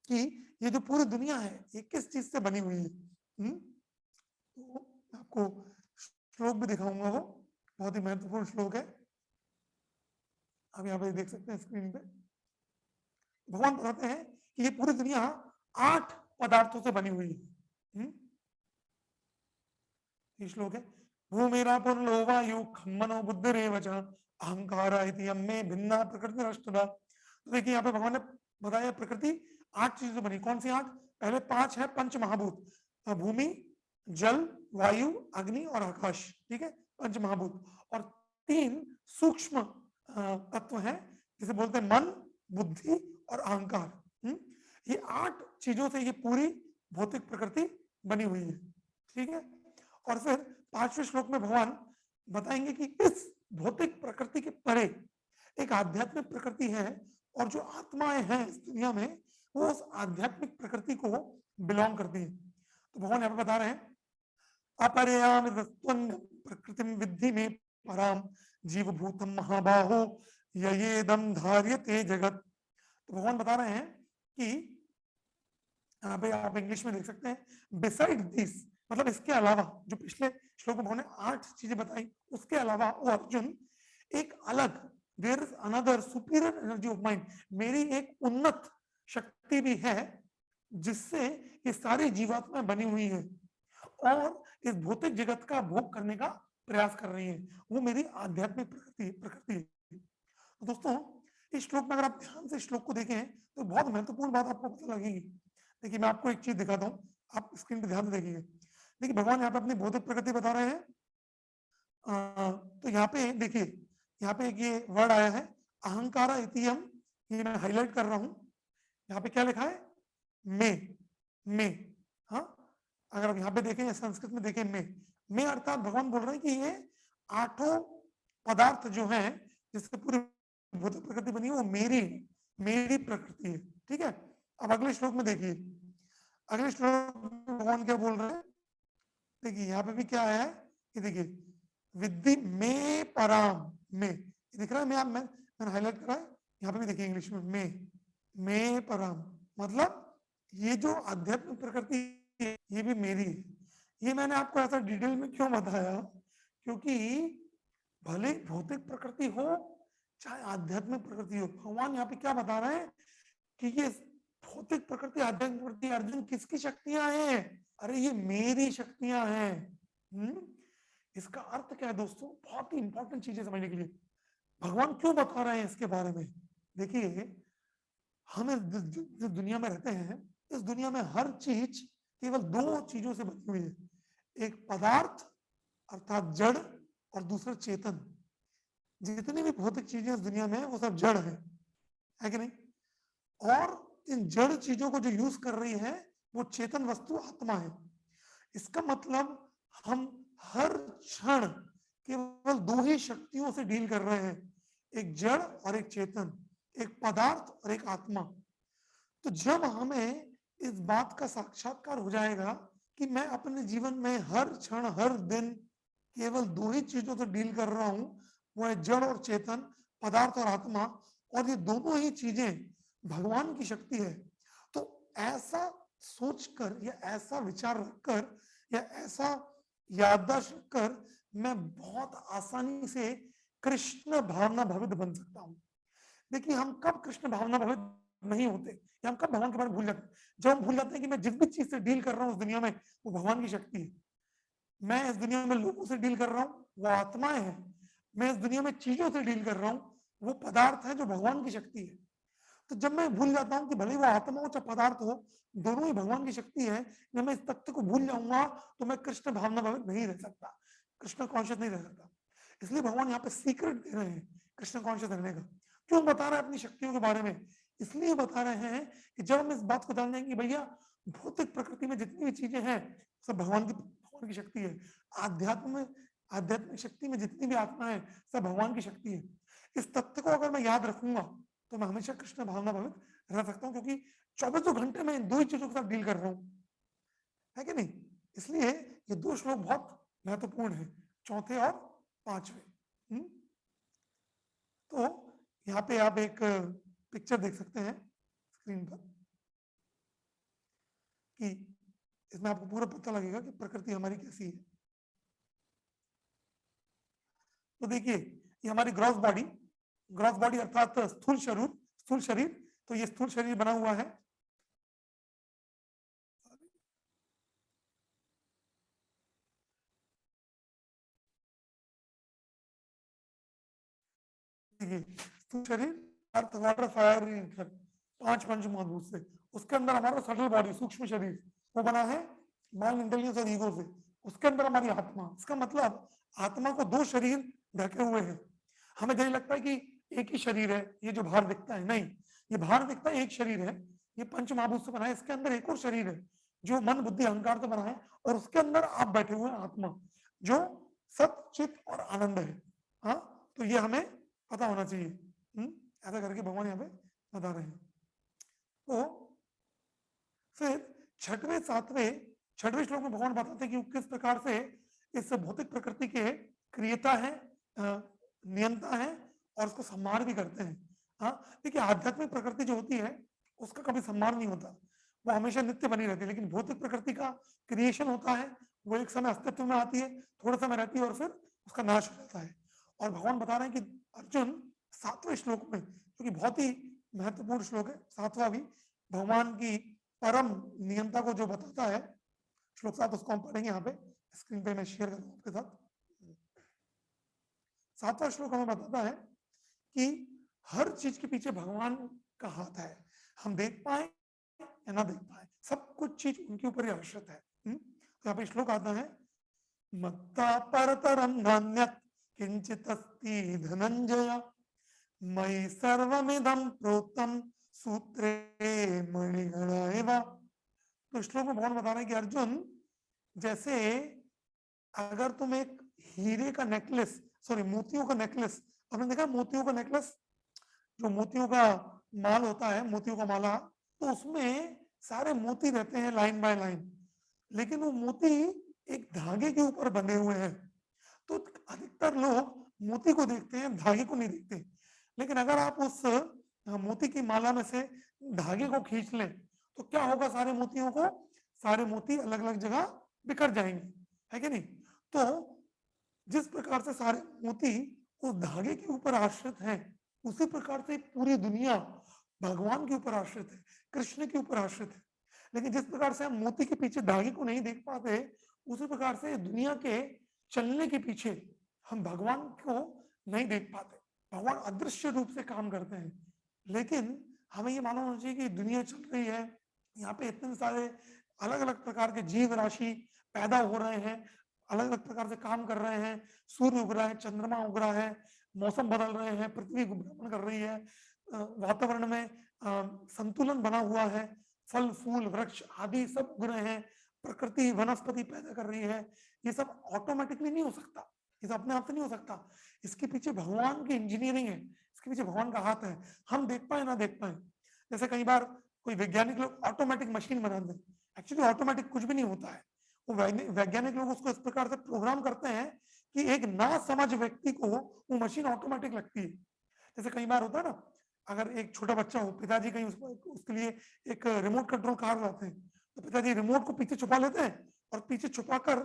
[SPEAKER 1] कि ये जो पूरी दुनिया है ये किस चीज से बनी हुई है। तो आपको श्लोक भी दिखाऊंगा, वो बहुत ही महत्वपूर्ण श्लोक है, आप यहाँ पे देख सकते हैं स्क्रीन पे। भगवान बताते हैं कि ये पूरी दुनिया 8 पदार्थों से बनी हुई है। ये श्लोक है, भूमिरापो लोवायु खम्मनो बुद्धिरेव च अहंकार इति अम्मे भिन्ना प्रकृतिरष्टधा। तो देखिए यहाँ पे भगवान ने बताया प्रकृति 8 चीजों से बनी। कौन सी 8? पहले 5 है पंच महाभूत, भूमि, जल, वायु, अग्नि और आकाश, ठीक है, पंच महाभूत। और 3 सूक्ष्म तत्व हैं जिसे बोलते हैं मन, बुद्धि और अहंकार। ये 8 चीजों से ये पूरी भौतिक प्रकृति बनी हुई है, ठीक है। और फिर 5वें श्लोक में भगवान बताएंगे कि इस भौतिक प्रकृति के परे एक आध्यात्मिक प्रकृति है, और जो आत्माएं हैं इस दुनिया में वो उस आध्यात्मिक प्रकृति को बिलोंग करती है। तो भगवान यहाँ पे बता रहे हैं, अपरयाम प्रकृतिम विद्धि में पराम जीव भूतम महाबाहो ययेदम धार्यते जगत। तो भगवान बता रहे हैं कि यहाँ पे आप इंग्लिश में देख सकते हैं, बिसाइड दिस, मतलब इसके अलावा, जो पिछले श्लोक में भगवान ने 8 चीजें बताई, उसके अलावा ओ अर्जुन एक अलग, there is another superior energy of mind, मेरी एक उन्नत शक्ति भी है जिससे ये सारी जीवात्माएं बनी हुई हैं और इस भौतिक जगत का भोग करने का प्रयास कर रही है, वो मेरी आध्यात्मिक प्रकृति है। तो दोस्तों इस श्लोक में अगर आप ध्यान से श्लोक को देखें तो बहुत महत्वपूर्ण बात आपको पता लगेगी। देखिए मैं आपको एक चीज दिखाता हूँ, आप स्क्रीन पे ध्यान से देखिए। देखिए भगवान यहाँ पे अपनी भौतिक प्रकृति बता रहे हैं। तो यहाँ पे देखिए, यहाँ पे एक ये वर्ड आया है अहंकारा इतियम, ये मैं हाईलाइट कर रहा हूँ। यहाँ पे क्या लिखा है? मैं। हाँ, अगर आप यहाँ पे देखें, संस्कृत में देखें मैं अर्थात भगवान बोल रहे हैं कि ये 8 पदार्थ जो हैं जिससे पूरी भौतिक प्रकृति बनी है वो मेरी प्रकृति है, ठीक है। अब अगले श्लोक में देखिए, अगले श्लोक में भगवान क्या बोल रहे हैं, देखिए यहाँ पे भी क्या है, ये देखिए विद्धि में पराम, में दिख रहा है, मैंने हाईलाइट करा है, यहाँ पे भी देखिए इंग्लिश में मैं पराम, मतलब ये जो आध्यात्मिक प्रकृति है ये भी मेरी है। ये मैंने आपको ऐसा डिटेल में क्यों बताया, क्योंकि भले भौतिक प्रकृति हो चाहे आध्यात्मिक प्रकृति हो, भगवान यहाँ पे क्या बता रहे हैं कि ये भौतिक प्रकृति, आध्यात्मिक प्रकृति, अर्जुन किसकी शक्तियां हैं? अरे ये मेरी शक्तियां हैं। इसका अर्थ क्या है दोस्तों? बहुत ही इंपॉर्टेंट चीजें समझने के लिए भगवान क्यों बता रहे हैं इसके बारे में। देखिए हम जिस दुनिया में रहते हैं, इस दुनिया में हर चीज केवल 2 चीजों से बनी हुई है, एक पदार्थ अर्थात जड़ और दूसरा चेतन। जितनी भी भौतिक चीजें इस दुनिया में है वो सब जड़ है कि नहीं? और इन जड़ चीजों को जो यूज कर रही है वो चेतन वस्तु आत्मा है। इसका मतलब हम हर क्षण केवल 2 ही शक्तियों से डील कर रहे हैं, एक जड़ और एक चेतन, एक पदार्थ और एक आत्मा। तो जब हमें इस बात का साक्षात्कार हो जाएगा कि मैं अपने जीवन में हर क्षण हर दिन केवल 2 ही चीजों से डील कर रहा हूं, वो है जड़ और चेतन, पदार्थ और आत्मा, और ये दोनों ही चीजें भगवान की शक्ति है। तो ऐसा सोचकर या ऐसा विचार रखकर या ऐसा याददाश्त रखकर मैं बहुत आसानी से कृष्ण भावना भवित बन सकता हूं। देखिए, हम कब कृष्ण भावना भवित नहीं होते या हम कब भगवान के बारे में भूल जाते हैं? जब हम भूल जाते हैं कि मैं जिस भी चीज से डील कर रहा हूं उस दुनिया में वो भगवान की शक्ति है। मैं इस दुनिया में लोगों से डील कर रहा हूँ, वो आत्माएं हैं। मैं इस दुनिया में चीजों से डील कर रहा हूँ, वो पदार्थ है जो भगवान की शक्ति है। तो जब मैं भूल जाता हूँ कि भले वो आत्मा हो चाहे पदार्थ हो, दोनों ही भगवान की शक्ति है, जब मैं इस तथ्य को भूल जाऊंगा तो मैं कृष्ण भावना भवित नहीं रह सकता, कृष्ण कॉन्शियस नहीं रह सकता। इसलिए भगवान यहाँ पे सीक्रेट दे रहे हैं कृष्ण कॉन्शियस रहने का। क्यों बता रहे हैं अपनी शक्तियों के बारे में? इसलिए बता रहे हैं कि जब हम इस बात को जान जाएंगे भैया भौतिक प्रकृति में जितनी भी चीजें हैं सब भगवान की शक्ति है। आध्यात्म में, आध्यात्मिक शक्ति में जितनी भी आत्मा है सब भगवान की शक्ति है। इस तथ्य को अगर मैं याद रखूंगा तो मैं हमेशा कृष्ण भावना भवित रह सकता हूँ, क्योंकि 24 घंटे में इन दो ही चीजों के साथ डील कर रहा हूँ, है कि नहीं? इसलिए ये दो श्लोक बहुत महत्वपूर्ण है, चौथे और पांचवे। तो यहाँ पे आप एक पिक्चर देख सकते हैं स्क्रीन पर कि इसमें आपको पूरा पता लगेगा कि प्रकृति हमारी कैसी है। तो देखिए, ये हमारी ग्रॉस बॉडी अर्थात स्थूल शरीर। तो ये स्थूल शरीर बना हुआ है। स्थूल शरीर अर्थ वाटर फायर पांच पंच महाभूत से, उसके अंदर हमारा सटल बॉडी सूक्ष्म शरीर वो बना है माइंड, इंटेलिजेंस और ईगो से। उसके अंदर हमारी आत्मा, इसका मतलब आत्मा को दो शरीर ढके हुए हैं। हमें यही लगता है कि एक ही शरीर है ये जो बाहर दिखता है, नहीं, ये बाहर दिखता है एक शरीर है, ये पंच महाभूत से बना है। इसके अंदर एक और शरीर है जो मन बुद्धि अहंकार से बना है, और उसके अंदर आप बैठे हुए हैं आत्मा जो सत चित और आनंद है। हाँ, तो ये हमें पता होना चाहिए। ऐसा करके भगवान यहाँ पे बता रहे हैं। तो फिर छठवें श्लोक में भगवान बताते हैं कि किस प्रकार से इस भौतिक प्रकृति के क्रिएता है, नियंता है और उसको सम्मान भी करते हैं। हाँ, देखिए आध्यात्मिक प्रकृति जो होती है उसका कभी सम्मान नहीं होता, वो हमेशा नित्य बनी रहती है। लेकिन भौतिक प्रकृति का क्रिएशन होता है, वो एक समय अस्तित्व में आती है, थोड़ा समय रहती है और फिर उसका नाश हो जाता है। और भगवान बता रहे हैं कि अर्जुन 7वें श्लोक में, क्योंकि बहुत ही महत्वपूर्ण श्लोक है 7वां भी, भगवान की परम नियंता को जो बताता है, श्लोक 7 उसको हम पढ़ेंगे यहाँ पे स्क्रीन पे, मैं शेयर करूँ आपके साथ। 7वां श्लोक हमें बताता है कि हर चीज के पीछे भगवान का हाथ है, हम देख पाए या ना देख पाए, सब कुछ चीज उनके ऊपर ही आश्रित है। तो यहाँ पे श्लोक आता है, मत्ता परतरम नान्यत् किंचित अस्ति धनंजय मयि सर्वमिदं प्रोक्तम सूत्रे मणिगणा एव। तो श्लोक में भगवान बता रहे हैं कि अर्जुन, जैसे अगर तुम एक हीरे का नेकलेस, सॉरी मोतियों का नेकलेस, आपने देखा मोतियों का नेकलेस, जो मोतियों का माल होता है, मोतियों का माला, तो उसमें सारे मोती रहते हैं लाइन बाय लाइन, लेकिन वो मोती एक धागे के ऊपर बंधे हुए हैं। तो अधिकतर लोग मोती को देखते हैं, धागे को नहीं देखते। लेकिन अगर आप उस मोती की माला में से धागे को खींच लें तो क्या होगा, सारे मोतियों को, सारे मोती अलग अलग जगह बिखर जाएंगे, है कि नहीं? तो जिस प्रकार से सारे मोती उस धागे के ऊपर आश्रित हैं, उसी प्रकार से पूरी दुनिया भगवान के ऊपर आश्रित है, कृष्ण के ऊपर आश्रित है। लेकिन जिस प्रकार से हम मोती के पीछे धागे को नहीं देख पाते, उसी प्रकार से दुनिया के चलने के पीछे हम भगवान को नहीं देख पाते। भगवान अदृश्य रूप से काम करते हैं, लेकिन हमें ये मालूम होना चाहिए कि दुनिया चल रही है, यहाँ पे इतने सारे अलग अलग प्रकार के जीव राशि पैदा हो रहे हैं, अलग अलग प्रकार से काम कर रहे हैं। सूर्य उग रहा है, चंद्रमा उग रहा है, मौसम बदल रहे हैं, पृथ्वी भ्रमण कर रही है, वातावरण में संतुलन बना हुआ है, फल फूल वृक्ष आदि सब उग रहे हैं, प्रकृति वनस्पति पैदा कर रही है। ये सब ऑटोमेटिकली नहीं हो सकता, ये सब अपने आप से नहीं हो सकता। इसके पीछे भगवान की इंजीनियरिंग है, इसके पीछे भगवान का हाथ है, हम देख पाए ना देख पाए। जैसे कई बार कोई वैज्ञानिक लोग ऑटोमेटिक मशीन बना दें, एक्चुअली ऑटोमेटिक कुछ भी नहीं होता है। वो वैज्ञानिक लोग उसको इस प्रकार से प्रोग्राम करते हैं कि एक ना समझ व्यक्ति को वो मशीन ऑटोमेटिक लगती है। जैसे कई बार होता है ना, अगर एक छोटा बच्चा हो, पिताजी कहीं उसके लिए एक रिमोट कंट्रोल कार लाते हैं, तो पिताजी रिमोट को पीछे छुपा लेते हैं और पीछे छुपाकर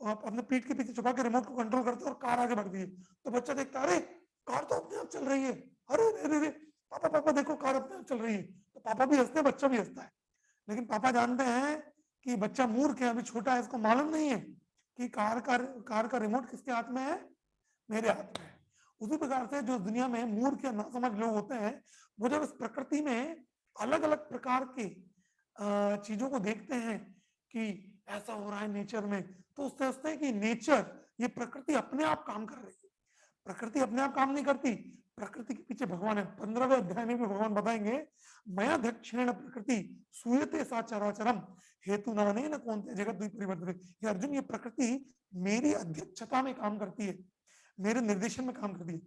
[SPEAKER 1] अपने पीठ के पीछे छुपा के रिमोट को कंट्रोल करते हैं और कार आगे बढ़ती है। तो बच्चा देखता है, अरे कार तो अपने आप चल रही है, अरे अरे अरे पापा पापा देखो कार अपने आप चल रही है। तो पापा भी हंसते हैं, बच्चा भी हंसता है। लेकिन पापा जानते हैं कि बच्चा मूर्ख है, अभी छोटा है, इसको मालूम नहीं है कि कार का रिमोट किसके हाथ में है, मेरे हाथ में है। उसी प्रकार से जो दुनिया में मूर्ख या नासमझ लोग होते हैं, वो जब इस प्रकृति में अलग अलग प्रकार की चीजों को देखते हैं कि ऐसा हो रहा है नेचर में, तो सोचते हैं कि नेचर, ये प्रकृति अपने आप काम कर रही है। प्रकृति अपने आप काम नहीं करती, प्रकृति के पीछे भगवान है। 15वें अध्याय में भी भगवान बताएंगे, मया दक्षिण प्रकृति सूयते सा चराचरम हेतु नाने न कौनते जगत परिवर्तन। ये अर्जुन, ये प्रकृति मेरी अध्यक्षता में काम करती है, मेरे निर्देशन में काम करती है।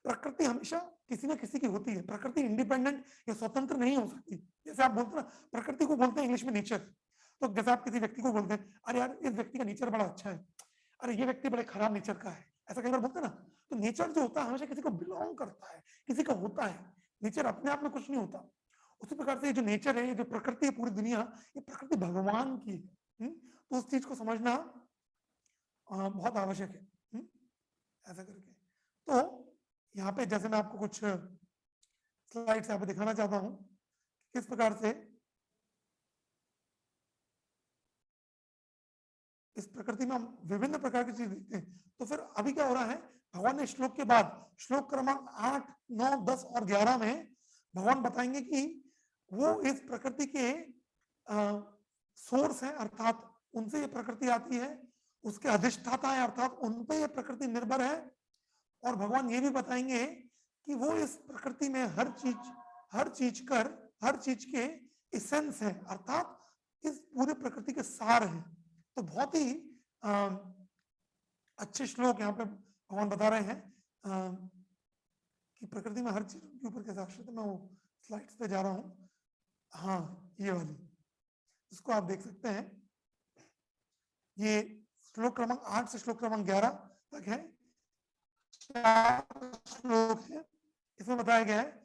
[SPEAKER 1] प्रकृति हमेशा किसी ना किसी की होती है, प्रकृति इंडिपेंडेंट या स्वतंत्र नहीं हो सकती। जैसे आप बोलते हैं ना, प्रकृति को बोलते हैं इंग्लिश में नेचर। तो जैसे आप किसी व्यक्ति को बोलते हैं, अरे यार इस व्यक्ति का नेचर बड़ा अच्छा है, अरे ये व्यक्ति बड़े खराब नेचर का है, ऐसा कई बार बोलते हैं ना। तो नेचर जो होता है हमेशा किसी को बिलोंग करता है, किसी का होता है। नेचर अपने आप में कुछ नहीं होता। उसी प्रकार से ये जो नेचर है, ये जो प्रकृति है, पूरी दुनिया, ये प्रकृति भगवान की है। तो उस चीज को समझना बहुत आवश्यक है। ऐसा करके तो यहाँ पे जैसे मैं आपको कुछ स्लाइड्स यहाँ पे दिखाना चाहता हूँ किस प्रकार से इस प्रकृति में हम विभिन्न प्रकार की चीज देखते हैं। तो फिर अभी क्या हो रहा है, भगवान ने श्लोक के बाद श्लोक क्रमांक 8, 9, 10 और 11 में भगवान बताएंगे कि वो इस प्रकृति के सोर्स है, अर्थात उनसे ये प्रकृति आती है, उसके अधिष्ठाता है, अर्थात उन पे ये प्रकृति निर्भर है। और भगवान ये भी बताएंगे कि वो इस प्रकृति में हर चीज के एसेंस है, अर्थात इस पूरे प्रकृति के सार है। तो बहुत ही अच्छे श्लोक यहाँ पे भगवान बता रहे हैं कि प्रकृति में हर चीज के ऊपर कैसे आश्रित है। मैं वो स्लाइड्स पे जा रहा हूँ, हाँ ये वाली, इसको आप देख सकते हैं। ये श्लोक क्रमांक 8 से श्लोक क्रमांक 11 तक है, 4 श्लोक है। इसमें बताया गया है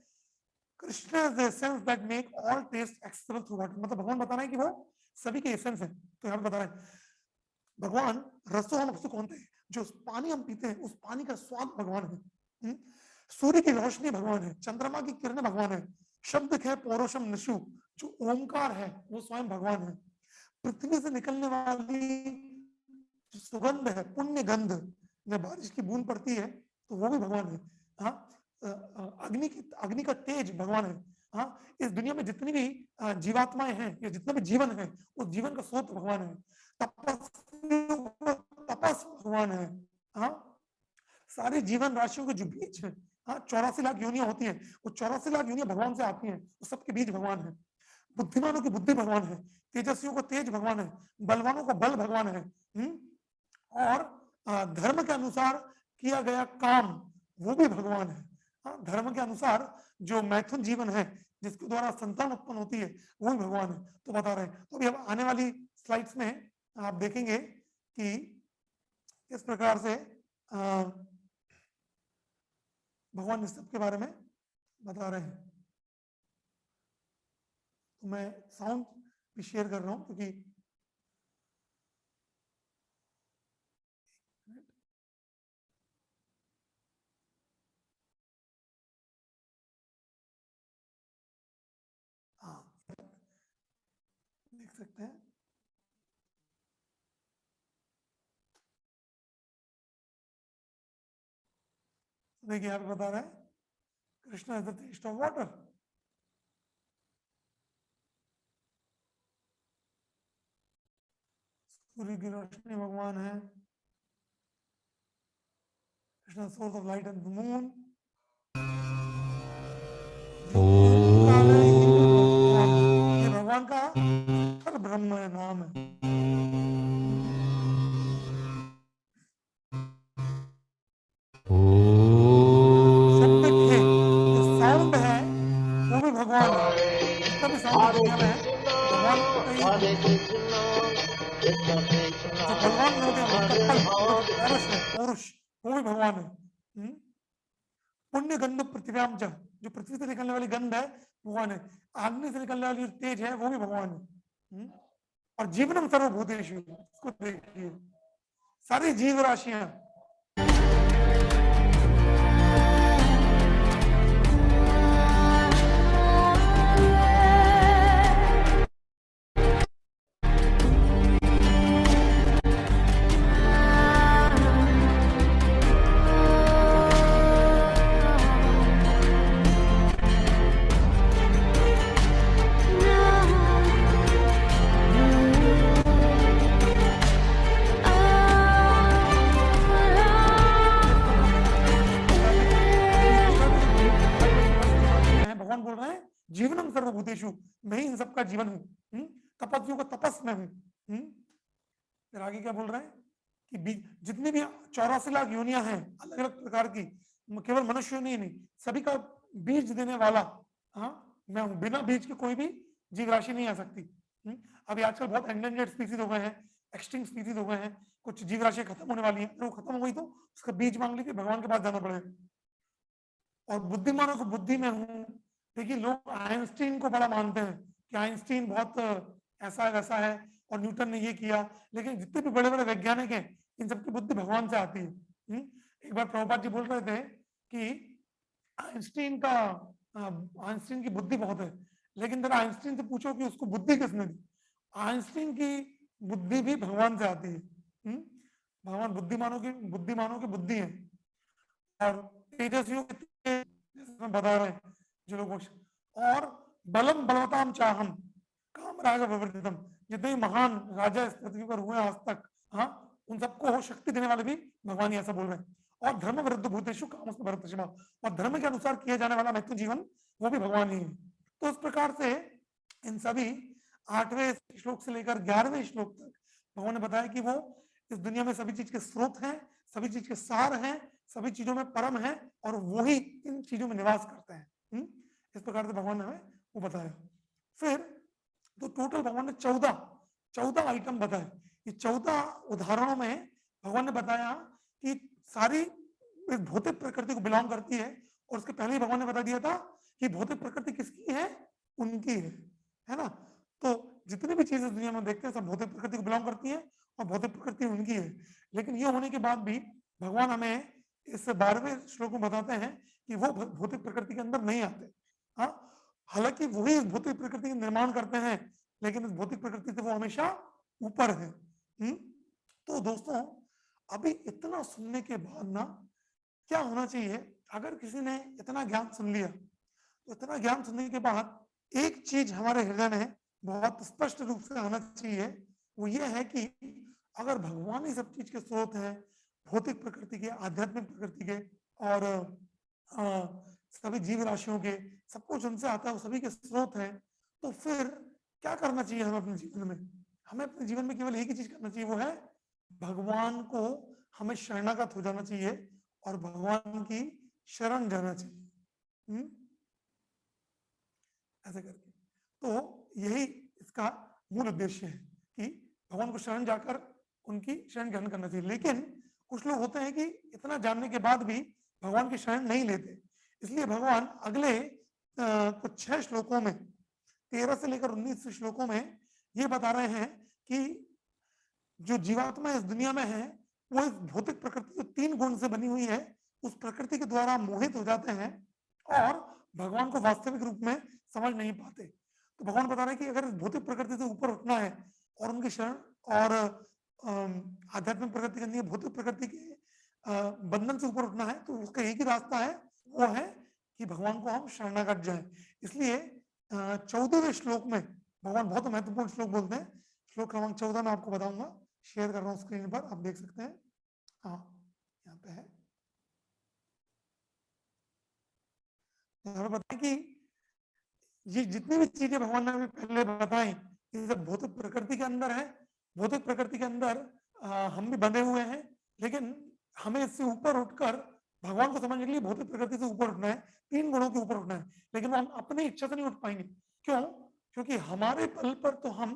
[SPEAKER 1] Krishna is the essence that make all taste acceptable through water. मतलब भगवान बता रहे हैं कि वो सभी के एसेंस है। तो यहाँ बता रहे हैं भगवान रसो हम रसो कौन थे, जो पानी हम पीते हैं उस पानी का स्वाद भगवान है। सूर्य की रोशनी भगवान है, चंद्रमा की किरणें भगवान है, शब्द है पौरुषम नशु, जो ओंकार है वो स्वयं भगवान है। पृथ्वी से निकलने वाली सुगंध है पुण्य गंध, जब बारिश की बूंद पड़ती है तो वो भी भगवान है। हाँ, अग्नि का तेज भगवान है। हाँ, इस दुनिया में जितनी भी जीवात्माएं हैं या जितना भी जीवन है, उस जीवन का स्रोत भगवान है। तपस भगवान है। हाँ, सारी जीवन राशियों के जो बीज है, हाँ 84 लाख योनियां होती हैं, वो 84 लाख योनियां भगवान से आती हैं, वो सबके बीज भगवान है। बुद्धिमानों की बुद्धि भगवान है, तेजस्वियों को तेज भगवान है, बलवानों को बल भगवान है। और धर्म के अनुसार किया गया काम वो भी भगवान है। हाँ, धर्म के अनुसार जो मैथुन जीवन है, जिसके द्वारा संतान उत्पन्न होती है, वो भी भगवान है। तो बता रहे हैं। तो अभी अब आने वाली स्लाइड्स में आप देखेंगे कि किस प्रकार से भगवान इस सब के बारे में बता रहे हैं। तो मैं साउंड भी शेयर कर रहा हूं क्योंकि देख सकते हैं। देखिए यहाँ पे बता रहा है Krishna is the taste of water. सूर्य की रोशनी भगवान है, Krishna source of light and the moon. ये भगवान का हर ब्रह्म नाम है। साउंड है वो भी भगवान है, जितना भी साउंड दुनिया में है भगवान का ही जो भगवान होते हैं, पौरुष है, पौरुष वो भी भगवान है। पुण्य गंध पृथ्व्याम च, जो पृथ्वी से निकलने वाली गंध है भगवान है, अग्नि से निकलने वाली जो तेज है वो भी भगवान है। और जीवनम सर्वभूतेषु, इसको देखिए सारी जीव राशियां जीवनम सर्वभूतेषु, मैं ही इन सबका जीवन हूँ। तपस्वियों का तपस में हूँ। फिर आगे क्या बोल रहे हैं कि जितनी भी 84 लाख योनियां हैं अलग अलग प्रकार की, केवल मनुष्य योनि नहीं, सभी का बीज देने वाला मैं हूँ। बिना बीज के कोई भी जीव राशि नहीं आ सकती। अभी आजकल बहुत एंडेंजर्ड स्पीसीज हो गए हैं, एक्सटिंक्ट स्पीसीज हो गए हैं, कुछ जीव राशि खत्म होने वाली है। वो खत्म हो गई तो उसका बीज मांग लेके भगवान के पास जाना पड़ेगा। और बुद्धिमानों को बुद्धि में हूँ। देखिए लोग आइंस्टीन को बड़ा मानते हैं कि आइंस्टीन बहुत ऐसा है वैसा है और न्यूटन ने ये किया, लेकिन जितने भी बड़े बड़े वैज्ञानिक हैं इन सबकी बुद्धि भगवान से आती है। एक बार प्रभुपाद जी बोल रहे थे कि आइंस्टीन की बुद्धि बहुत है, लेकिन जरा आइंस्टीन से पूछो कि उसको बुद्धि किसने दी। आइंस्टीन की बुद्धि भी भगवान से आती है। भगवान बुद्धिमानों की बुद्धि है और तेजस्वियों के बता रहे हैं जो लोग, और बलम बलवताम चाहम काम राग विवर्जितम, जितने महान राजा इस पृथ्वी पर हुए आज तक, उन सबको शक्ति देने वाले भी भगवान ही, ऐसा बोल रहे हैं। और धर्म विरुद्ध भूतेषु कामस्तु भरतर्षिमा, और धर्म के अनुसार किया जाने वाला मैथुन जीवन वो भी भगवान ही है। तो इस प्रकार से इन सभी 8वें श्लोक से लेकर 11वें श्लोक तक भगवान ने बताया कि वो इस दुनिया में सभी चीज के स्रोत हैं, सभी चीज के सार हैं, सभी चीजों में परम है और वो ही इन चीजों में निवास करते हैं। इस प्रकार से भगवान ने हमें वो बताया। फिर तो टोटल भगवान ने 14 आइटम बताए। ये 14 उदाहरणों में भगवान ने बताया कि सारी इस भौतिक प्रकृति को बिलोंग करती है। और उसके पहले ही भगवान ने बता दिया था कि भौतिक प्रकृति किसकी है, उनकी है ना। तो जितनी भी चीजें दुनिया में देखते हैं सब भौतिक प्रकृति को बिलोंग करती है और भौतिक प्रकृति उनकी है। लेकिन ये होने के बाद भी भगवान हमें इस 12वें श्लोक में बताते हैं कि वो भौतिक प्रकृति के अंदर नहीं आते। हालांकि वही इस भौतिक प्रकृति का निर्माण करते हैं, लेकिन इस भौतिक प्रकृति से वो हमेशा ऊपर है। तो दोस्तों अभी इतना सुनने के बाद ना क्या होना चाहिए, अगर किसी ने इतना ज्ञान सुन लिया तो इतना ज्ञान सुनने के बाद एक चीज हमारे हृदय में बहुत स्पष्ट रूप से आना चाहिए, वो ये है कि अगर भगवान ही सब चीज के स्रोत हैं, भौतिक प्रकृति के, आध्यात्मिक प्रकृति के और सभी जीव राशियों के, सब कुछ उनसे आता है, वो सभी के स्रोत हैं, तो फिर क्या करना चाहिए हमें अपने जीवन में? हमें अपने जीवन में केवल एक ही चीज करना चाहिए, वो है भगवान को हमें शरणागत हो जाना चाहिए और भगवान की शरण जाना चाहिए। ऐसे करके तो यही इसका मूल उद्देश्य है कि भगवान को शरण जाकर उनकी शरण ग्रहण करना चाहिए। लेकिन कुछ लोग होते हैं कि इतना जानने के बाद भी भगवान की शरण नहीं लेते, इसलिए भगवान अगले कुछ 6 श्लोकों में 13 से लेकर 19 श्लोकों में ये बता रहे हैं कि जो जीवात्मा इस दुनिया में है वो इस भौतिक प्रकृति जो 3 गुण से बनी हुई है उस प्रकृति के द्वारा मोहित हो जाते हैं और भगवान को वास्तविक रूप में समझ नहीं पाते। तो भगवान बता रहे हैं कि अगर इस भौतिक प्रकृति से ऊपर उठना है और उनकी शरण और आध्यात्मिक प्रकृति करनी है, भौतिक प्रकृति के बंधन से ऊपर उठना है, तो उसका एक ही रास्ता है, वो है कि भगवान को हम शरणागत जाएं। इसलिए 14वें श्लोक में भगवान बहुत महत्वपूर्ण श्लोक बोलते हैं। श्लोक क्रमांक 14 में आपको बताऊंगा, शेयर कर रहा हूँ स्क्रीन पर, आप देख सकते हैं। यहाँ पे है, बताएं कि ये जितनी भी चीजें भगवान ने पहले बताई ये सब भौतिक प्रकृति के अंदर है। भौतिक प्रकृति के अंदर हम भी बंधे हुए हैं, लेकिन हमें इससे ऊपर उठकर भगवान को समझने के लिए भौतिक प्रकृति से ऊपर उठना है, 3 गुणों के ऊपर उठना है। लेकिन हम अपनी इच्छा से नहीं उठ पाएंगे। क्यों? क्योंकि हमारे बल पर तो हम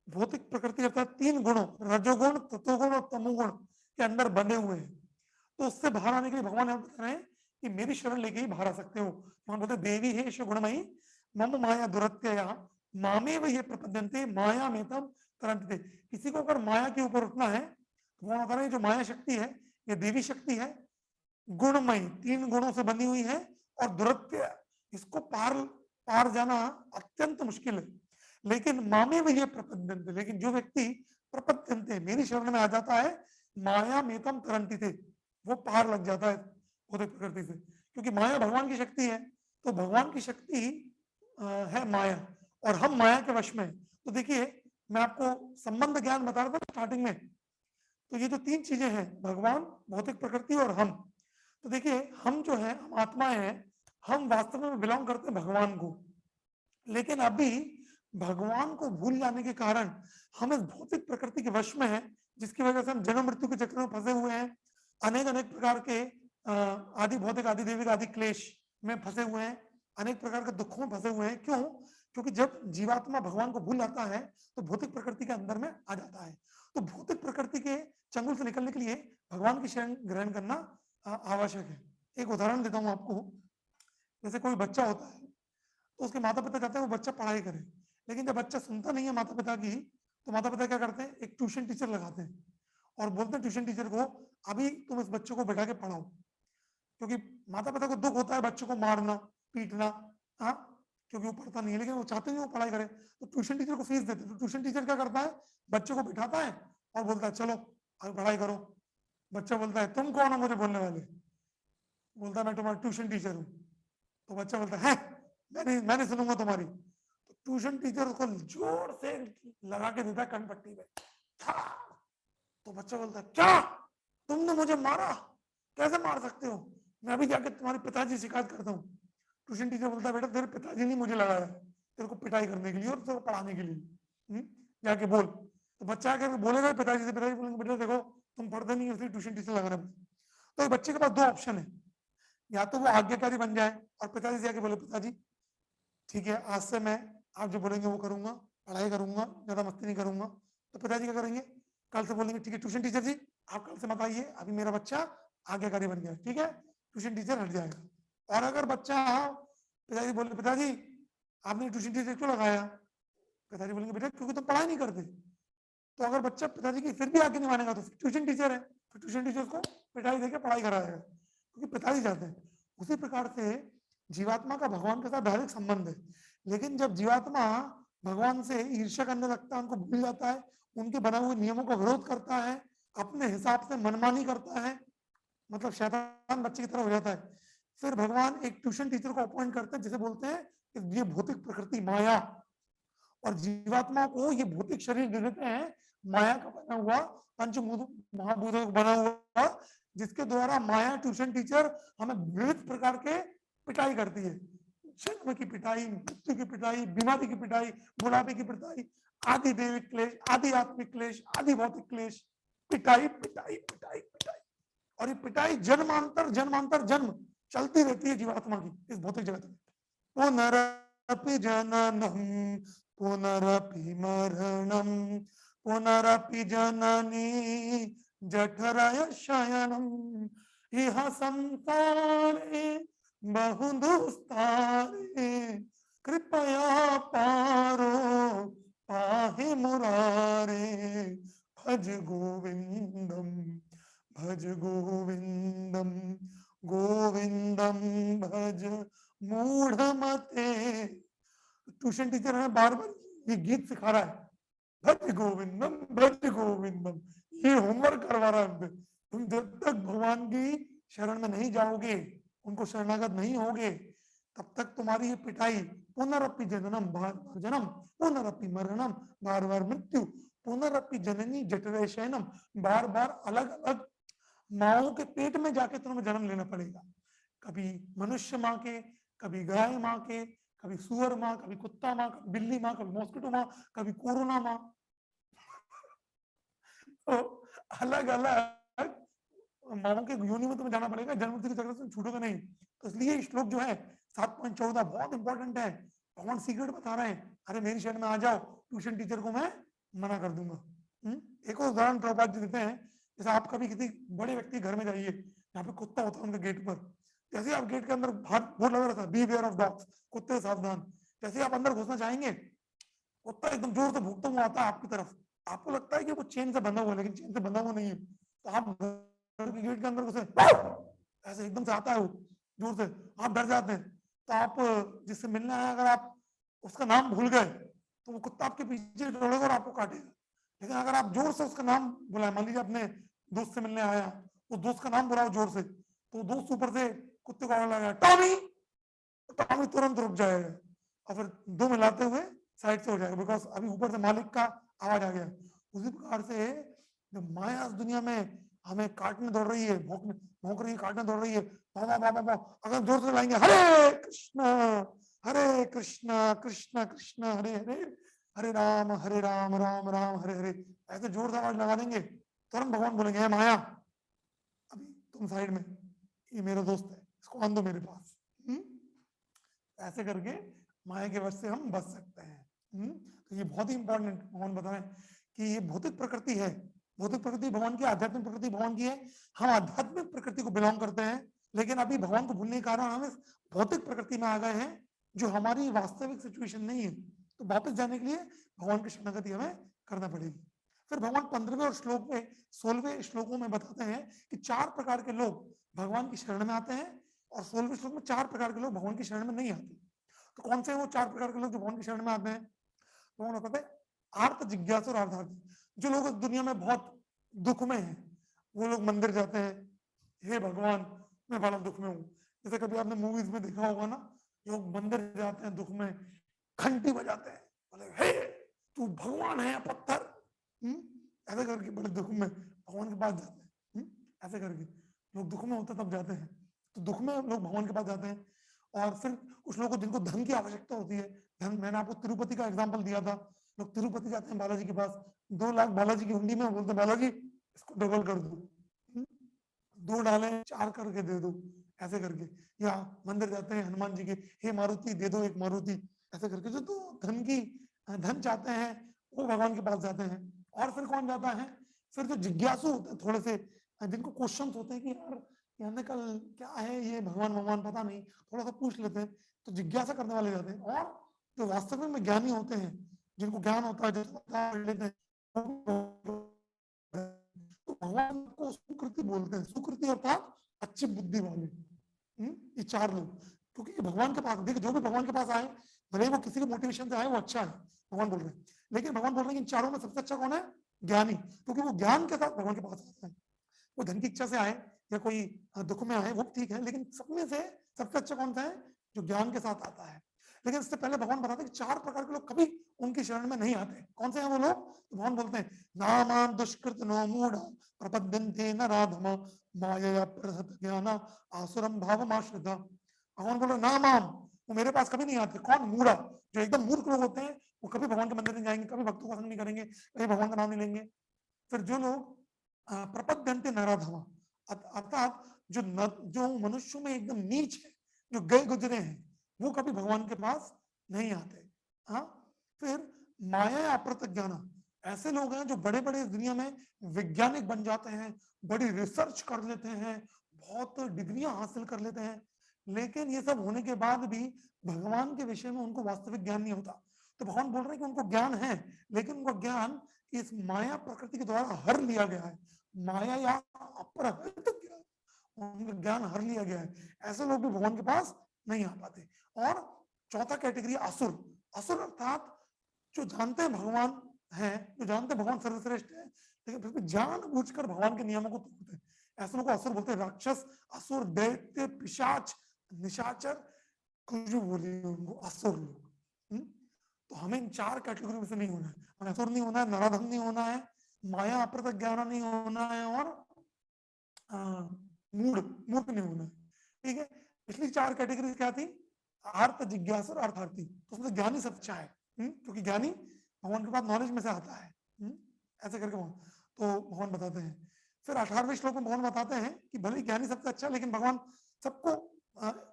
[SPEAKER 1] भौतिक प्रकृति अर्थात 3 गुणों रजोगुण, तमोगुण और तमोगुण के अंदर बंधे हुए हैं। तो उससे बाहर आने के लिए भगवान बता रहे हैं कि मेरी शरण लेके ही बाहर आ सकते हो। वहां बोलते देवी हे गुणमयी मम माया दुरत्यया मामे व ये प्रपद्यन्ते माया में तम तरंतते। किसी को अगर माया के ऊपर उठना है तो वहां बता रहे जो माया शक्ति है ये देवी शक्ति है, गुणमयी 3 गुणों से बनी हुई है, और दुरत्य इसको पार जाना अत्यंत मुश्किल है। लेकिन मामे में ये प्रपद्यन्ते, लेकिन जो व्यक्ति प्रपद्यन्ते मेरी शरण में आ जाता है माया में तम तरंती थे, वो पार लग जाता है भौतिक प्रकृति से। क्योंकि माया भगवान की शक्ति है, तो भगवान की शक्ति है माया, और हम माया के वश में। तो देखिए मैं आपको संबंध ज्ञान बता रहा था स्टार्टिंग में, तो ये जो 3 चीजें हैं, भगवान, भौतिक प्रकृति और हम। तो देखिए हम जो है, हम आत्माएं हैं, हम वास्तव में बिलोंग करते हैं भगवान को, लेकिन अभी भगवान को भूल जाने के कारण हम इस भौतिक प्रकृति के वश में हैं, जिसकी वजह से हम जन्म मृत्यु के चक्र में फंसे हुए हैं, अनेक अनेक प्रकार के आदि भौतिक आदि देविक आदि क्लेश में फंसे हुए हैं, अनेक प्रकार के दुखों में फंसे हुए हैं। क्यों? क्योंकि जब जीवात्मा भगवान को भूल जाता है तो भौतिक प्रकृति के अंदर में आ जाता है। तो भौतिक प्रकृति के चंगुल से निकलने के लिए भगवान की शरण ग्रहण करना आवश्यक है। एक उदाहरण देता हूँ आपको। जैसे कोई बच्चा होता है तो उसके माता पिता चाहते हैं वो बच्चा पढ़ाई करे, लेकिन जब बच्चा सुनता नहीं है माता पिता की, तो माता पिता क्या करते हैं, एक ट्यूशन टीचर लगाते हैं और बोलते हैं ट्यूशन टीचर को अभी तुम इस बच्चे को बैठा के पढ़ाओ। क्योंकि माता पिता को दुख होता है बच्चों को मारना पीटना, हाँ, क्योंकि वो पढ़ता नहीं है, लेकिन वो चाहते हैं वो पढ़ाई करे, तो ट्यूशन टीचर को फीस देते हैं। तो ट्यूशन टीचर क्या करता है, बच्चों को बिठाता है और बोलता है चलो अभी पढ़ाई करो। बच्चा बोलता है तुम कौन हो मुझे बोलने वाले? बोलता है मैं तुम्हारा ट्यूशन टीचर हूँ। तो बच्चा बोलता है मैं नहीं सुनूंगा तुम्हारी। तो ट्यूशन टीचर उसको जोर से लगा के देता है कनपट्टी में। तो बच्चा बोलता है क्या तुमने मुझे मारा? कैसे मार सकते हो? मैं अभी जाके तुम्हारे पिताजी शिकायत करता हूँ। ट्यूशन टीचर बोलता है बेटा तेरे पिताजी ने मुझे लगाया तेरे को पिटाई करने के लिए और तेरे को पढ़ाने के लिए, जाके बोल। तो बच्चा आके बोलेगा पिताजी से, पिताजी बोलेंगे बेटा देखो तुम पढ़ते नहीं हो इसलिए ट्यूशन टीचर लगाना। तो बच्चे के पास 2 ऑप्शन है, या तो वो आज्ञाकारी बन जाए और पिताजी से आके बोले पिताजी ठीक है आज से मैं आप जो बोलेंगे वो करूंगा, पढ़ाई करूंगा, ज्यादा मस्ती नहीं करूंगा। तो पिताजी क्या करेंगे, कल से बोलेंगे ठीक है ट्यूशन टीचर जी आप कल से मत आइए, अभी मेरा बच्चा आज्ञाकारी बन गया, ठीक है, ट्यूशन टीचर हट जाएगा। और अगर बच्चा पिताजी बोले पिताजी आपने ट्यूशन टीचर क्यों लगाया? पिताजी बोलेंगे बेटा क्योंकि तुम पढ़ाई नहीं करते। तो अगर बच्चा पिताजी की फिर भी आगे नहीं मानेगा तो ट्यूशन टीचर है, तो ट्यूशन टीचर को पिटाई देकर पढ़ाई कराएगा, क्योंकि पिताजी चाहते हैं। उसी प्रकार से जीवात्मा का भगवान के साथ डायरेक्ट संबंध है, लेकिन जब जीवात्मा भगवान से ईर्ष्या करने लगता है, उनको भूल जाता है, उनके बनाए हुए नियमों का विरोध करता है, अपने हिसाब से मनमानी करता है, मतलब शैतान बच्चे की तरह हो जाता है, फिर भगवान एक ट्यूशन टीचर को अपॉइंट करते हैं, जिसे बोलते हैं कि ये भौतिक प्रकृति माया, और जीवात्मा को ये भौतिक शरीर दे देते हैं माया का बना हुआ, पंचभूत महाभूतों का बना हुआ, जिसके द्वारा माया ट्यूशन टीचर हमें विविध प्रकार के पिटाई करती है। जन्म की पिटाई, मृत्यु की पिटाई, बीमारी की पिटाई, बुढ़ापे की पिटाई, आदि दैविक क्लेश, आदि आत्मिक क्लेश, आदि भौतिक क्लेश, पिटाई पिटाई पिटाई पिटाई। और ये पिटाई जन्मांतर जन्मांतर जन्म चलती रहती है जीवात्मा की इस भौतिक जगत में। पुनरपि जननम पुनरपि मरणम पुनरपि जननी जठरय शयनम इह संसारे बहुदुस्तारे कृपया पारो पाहि मुरारे भज गोविंदम गोविंदम भज मूढ़मते। ट्यूशन टीचर हमें बार बार ये गीत सिखा रहा है, भज गोविंदम, ये होमवर्क करवा रहा है हमसे। तुम जब तक भगवान की शरण में नहीं जाओगे, उनको शरणागत नहीं होगे, तब तक तुम्हारी ये पिटाई, पुनरपि जननम बार बार जन्म, पुनरपि मरणम बार बार मृत्यु, पुनरपि जननी जठरे शयनम बार बार अलग अलग माओं के पेट में जाके तुम्हें जन्म लेना पड़ेगा। कभी मनुष्य माँ के, कभी गाय माँ के, कभी सुअर माँ, कभी कुत्ता माँ, कभी बिल्ली माँ, कभी मॉस्किटो माँ, कभी कोरोना माँ। तो अलग अलग माओं के योनि में तुम्हें जाना पड़ेगा, जन्म मृत्यु के चक्कर से छूटोगे नहीं। तो इसलिए श्लोक जो है 7.14 बहुत इंपॉर्टेंट है। भगवान सीक्रेट बता रहे हैं, अरे मेरी शरण में आ जाओ, ट्यूशन टीचर को मैं मना कर दूंगा। एक और उदाहरण प्रभुपाद जी देते हैं, जैसे आप कभी किसी बड़े व्यक्ति घर में जाइए, यहाँ पे कुत्ता होता है उनके गेट पर, जैसे आप गेट के अंदर बाहर बोर्ड लगा रहता है, बी वेयर ऑफ डॉग्स, कुत्ते सावधान, जैसे आप अंदर घुसना चाहेंगे, कुत्ता एकदम जोर से भूखता हुआ आता है आपकी तरफ, आपको लगता है कि वो चेन से बंधा हुआ है, लेकिन चेन से बंधा हुआ नहीं है, तो आप घर के गेट के अंदर घुसे, ऐसे एकदम से आता है वो जोर से, आप डर जाते हैं, तो आप जिससे मिलने आए अगर आप उसका नाम भूल गए तो वो कुत्ता आपके पीछे दौड़ेगा और आपको काटेगा। लेकिन अगर आप जोर से उसका नाम बुलाए, मान लीजिए अपने दोस्त से मिलने आया, उस दोस्त का नाम बुलाओ जोर से, तो दोस्त ऊपर से कुत्ते को लगा टॉमी, टॉमी तुरंत रुक जाएगा और फिर दो मिलाते हुए साइड से हो जाएगा, बिकॉज अभी ऊपर से मालिक का आवाज आ गया। उसी प्रकार से जब माया इस दुनिया में हमें काटने दौड़ रही है, भौंक रही है, काटने दौड़ रही है, अगर जोर से लाएंगे हरे कृष्णा कृष्ण कृष्ण हरे हरे, हरे राम राम राम हरे हरे, ऐसे जोर से आवाज लगा देंगे, तुरंत भगवान बोलेंगे हे माया, अभी तुम साइड में, ये मेरा दोस्त है, इसको आन दो मेरे पास। ऐसे करके माया के वश से हम बच सकते हैं। तो ये बहुत ही इंपॉर्टेंट भगवान बता रहे हैं कि ये भौतिक प्रकृति है, भौतिक प्रकृति भगवान की, आध्यात्मिक प्रकृति भगवान की है। हम आध्यात्मिक प्रकृति को बिलोंग करते हैं, लेकिन अभी भगवान को भूलने के कारण हम इस भौतिक प्रकृति में आ गए हैं, जो हमारी वास्तविक सिचुएशन नहीं है। तो वापस जाने के लिए भगवान की शरणागति हमें करना पड़ेगी। फिर भगवान 15वें और श्लोक में 16वें श्लोकों में बताते हैं कि 4 प्रकार के लोग भगवान की शरण में आते हैं, और 16वें श्लोक में 4 प्रकार के लोग भगवान की शरण में नहीं आते। तो कौन से हैं वो 4 प्रकार के लोग जो भगवान की शरण में आते हैं? भगवान बताते हैं आर्त जिज्ञासु और अर्थार्थी। जो लोग इस दुनिया में बहुत दुख में हैं, वो लोग मंदिर जाते हैं, हे भगवान मैं बड़ा दुख में हूँ। जैसे कभी आपने मूवीज में देखा होगा ना, लोग मंदिर जाते हैं दुख में, घंटी बजाते हैं, बोले हे तू भगवान है या पत्थर, ऐसे करके बड़े दुख में भगवान के पास जाते हैं। ऐसे करके लोग दुख में होते तब जाते हैं, तो दुख में लोग भगवान के पास जाते हैं। और फिर कुछ लोगों को जिनको धन की आवश्यकता होती है, धन, मैंने आपको तिरुपति का एग्जांपल दिया था, लोग तिरुपति जाते हैं बालाजी के पास, 2 लाख बालाजी की हुंडी में, बोलते बालाजी इसको डबल कर दो, 2 डाले 4 करके दे दो, ऐसे करके। या मंदिर जाते हैं हनुमान जी के, हे मारुति दे दो 1 मारुति, ऐसे करके। जो तो धन चाहते हैं वो भगवान के पास जाते हैं। और फिर कौन जाता है? फिर जो जिज्ञासु होते हैं, थोड़े से जिनको क्वेश्चन होते हैं कि यार यहाँ कल क्या है ये, भगवान पता नहीं, थोड़ा सा पूछ लेते हैं, तो जिज्ञासा करने वाले जाते हैं। और जो वास्तविक में ज्ञानी होते हैं, जिनको ज्ञान होता है, जो लेते हैं, तो भगवान को सुकृति बोलते हैं। सुकृति अर्थात अच्छी बुद्धि वाले, ये 4 लोग। क्योंकि भगवान के पास, देखिए जो भी भगवान के पास आए, भले वो किसी के मोटिवेशन से आए, वो अच्छा है, भगवान बोल रहे हैं, लेकिन भगवान बोल रहे हैं इन 4 में सबसे अच्छा कौन है? ज्ञानी। क्योंकि वो ज्ञान के साथ भगवान के पास आता है। वो धन की इच्छा से आए या कोई दुख में आए, वो ठीक है, लेकिन सब में से सबसे अच्छा कौन सा है? जो ज्ञान के साथ आता है। लेकिन इससे पहले भगवान बताते हैं कि 4 प्रकार के लोग कभी उनकी शरण में नहीं आते। कौन से हैं वो लोग? तो भगवान बोलते हैं नामां दुष्कृत नो मूढ़ प्रपद्यन्ते नराधम मायया प्रहत ज्ञान आसुरम भावमाश्रिता। भगवान बोल रहे नामां, वो मेरे पास कभी नहीं आते। कौन? मूढ़, जो एकदम मूर्ख लोग होते हैं, वो कभी भगवान के मंदिर नहीं जाएंगे, कभी भक्तों का संग नहीं करेंगे, कभी भगवान का नाम नहीं लेंगे। फिर जो लोग प्रपद्यन्ते नराधम, अर्थात जो मनुष्यों में एकदम नीच है, जो गए गुजरे हैं, वो कभी भगवान के पास नहीं आते। हाँ, फिर माया अप्रत ज्ञान, ऐसे लोग हैं जो बड़े बड़े दुनिया में वैज्ञानिक बन जाते हैं, बड़ी रिसर्च कर लेते हैं, बहुत डिग्रियां हासिल कर लेते हैं, लेकिन ये सब होने के बाद भी भगवान के विषय में उनको वास्तविक ज्ञान नहीं होता। तो भगवान बोल रहे हैं कि उनको ज्ञान है, लेकिन उनका ज्ञान इस माया प्रकृति के द्वारा हर लिया गया है। माया या अपहृत उनका ज्ञान हर लिया गया है। ऐसे लोग भी भगवान के पास नहीं आ पाते। और चौथा कैटेगरी असुर। असुर अर्थात जो जानते हैं भगवान है, जो जानते हैं भगवान सर्वश्रेष्ठ है, लेकिन फिर भी जानबूझकर भगवान के नियमों को तोड़ते हैं, ऐसे लोगों को असुर बोलते हैं। राक्षस, असुर, दैत्य, पिशाच, निशाचर, कुछ भी बोलिए उनको, असुर लोग। तो हमें इन 4 कैटेगरी में से नहीं होना है। हमें असुर नहीं होना है, नराधम नहीं होना है, माया अप्रत ज्ञान नहीं होना है, और मूर्ख नहीं होना है। ठीक है, पिछली 4 कैटेगरी क्या थी? आर्त, जिज्ञासु और अर्थार्थी। तो उसमें ज्ञानी सबसे अच्छा है, क्योंकि ज्ञानी भगवान के पास नॉलेज में से आता है। ऐसे करके तो भगवान बताते हैं। फिर 18वें श्लोक में भगवान बताते हैं कि भले ज्ञानी सबसे अच्छा, लेकिन भगवान सबको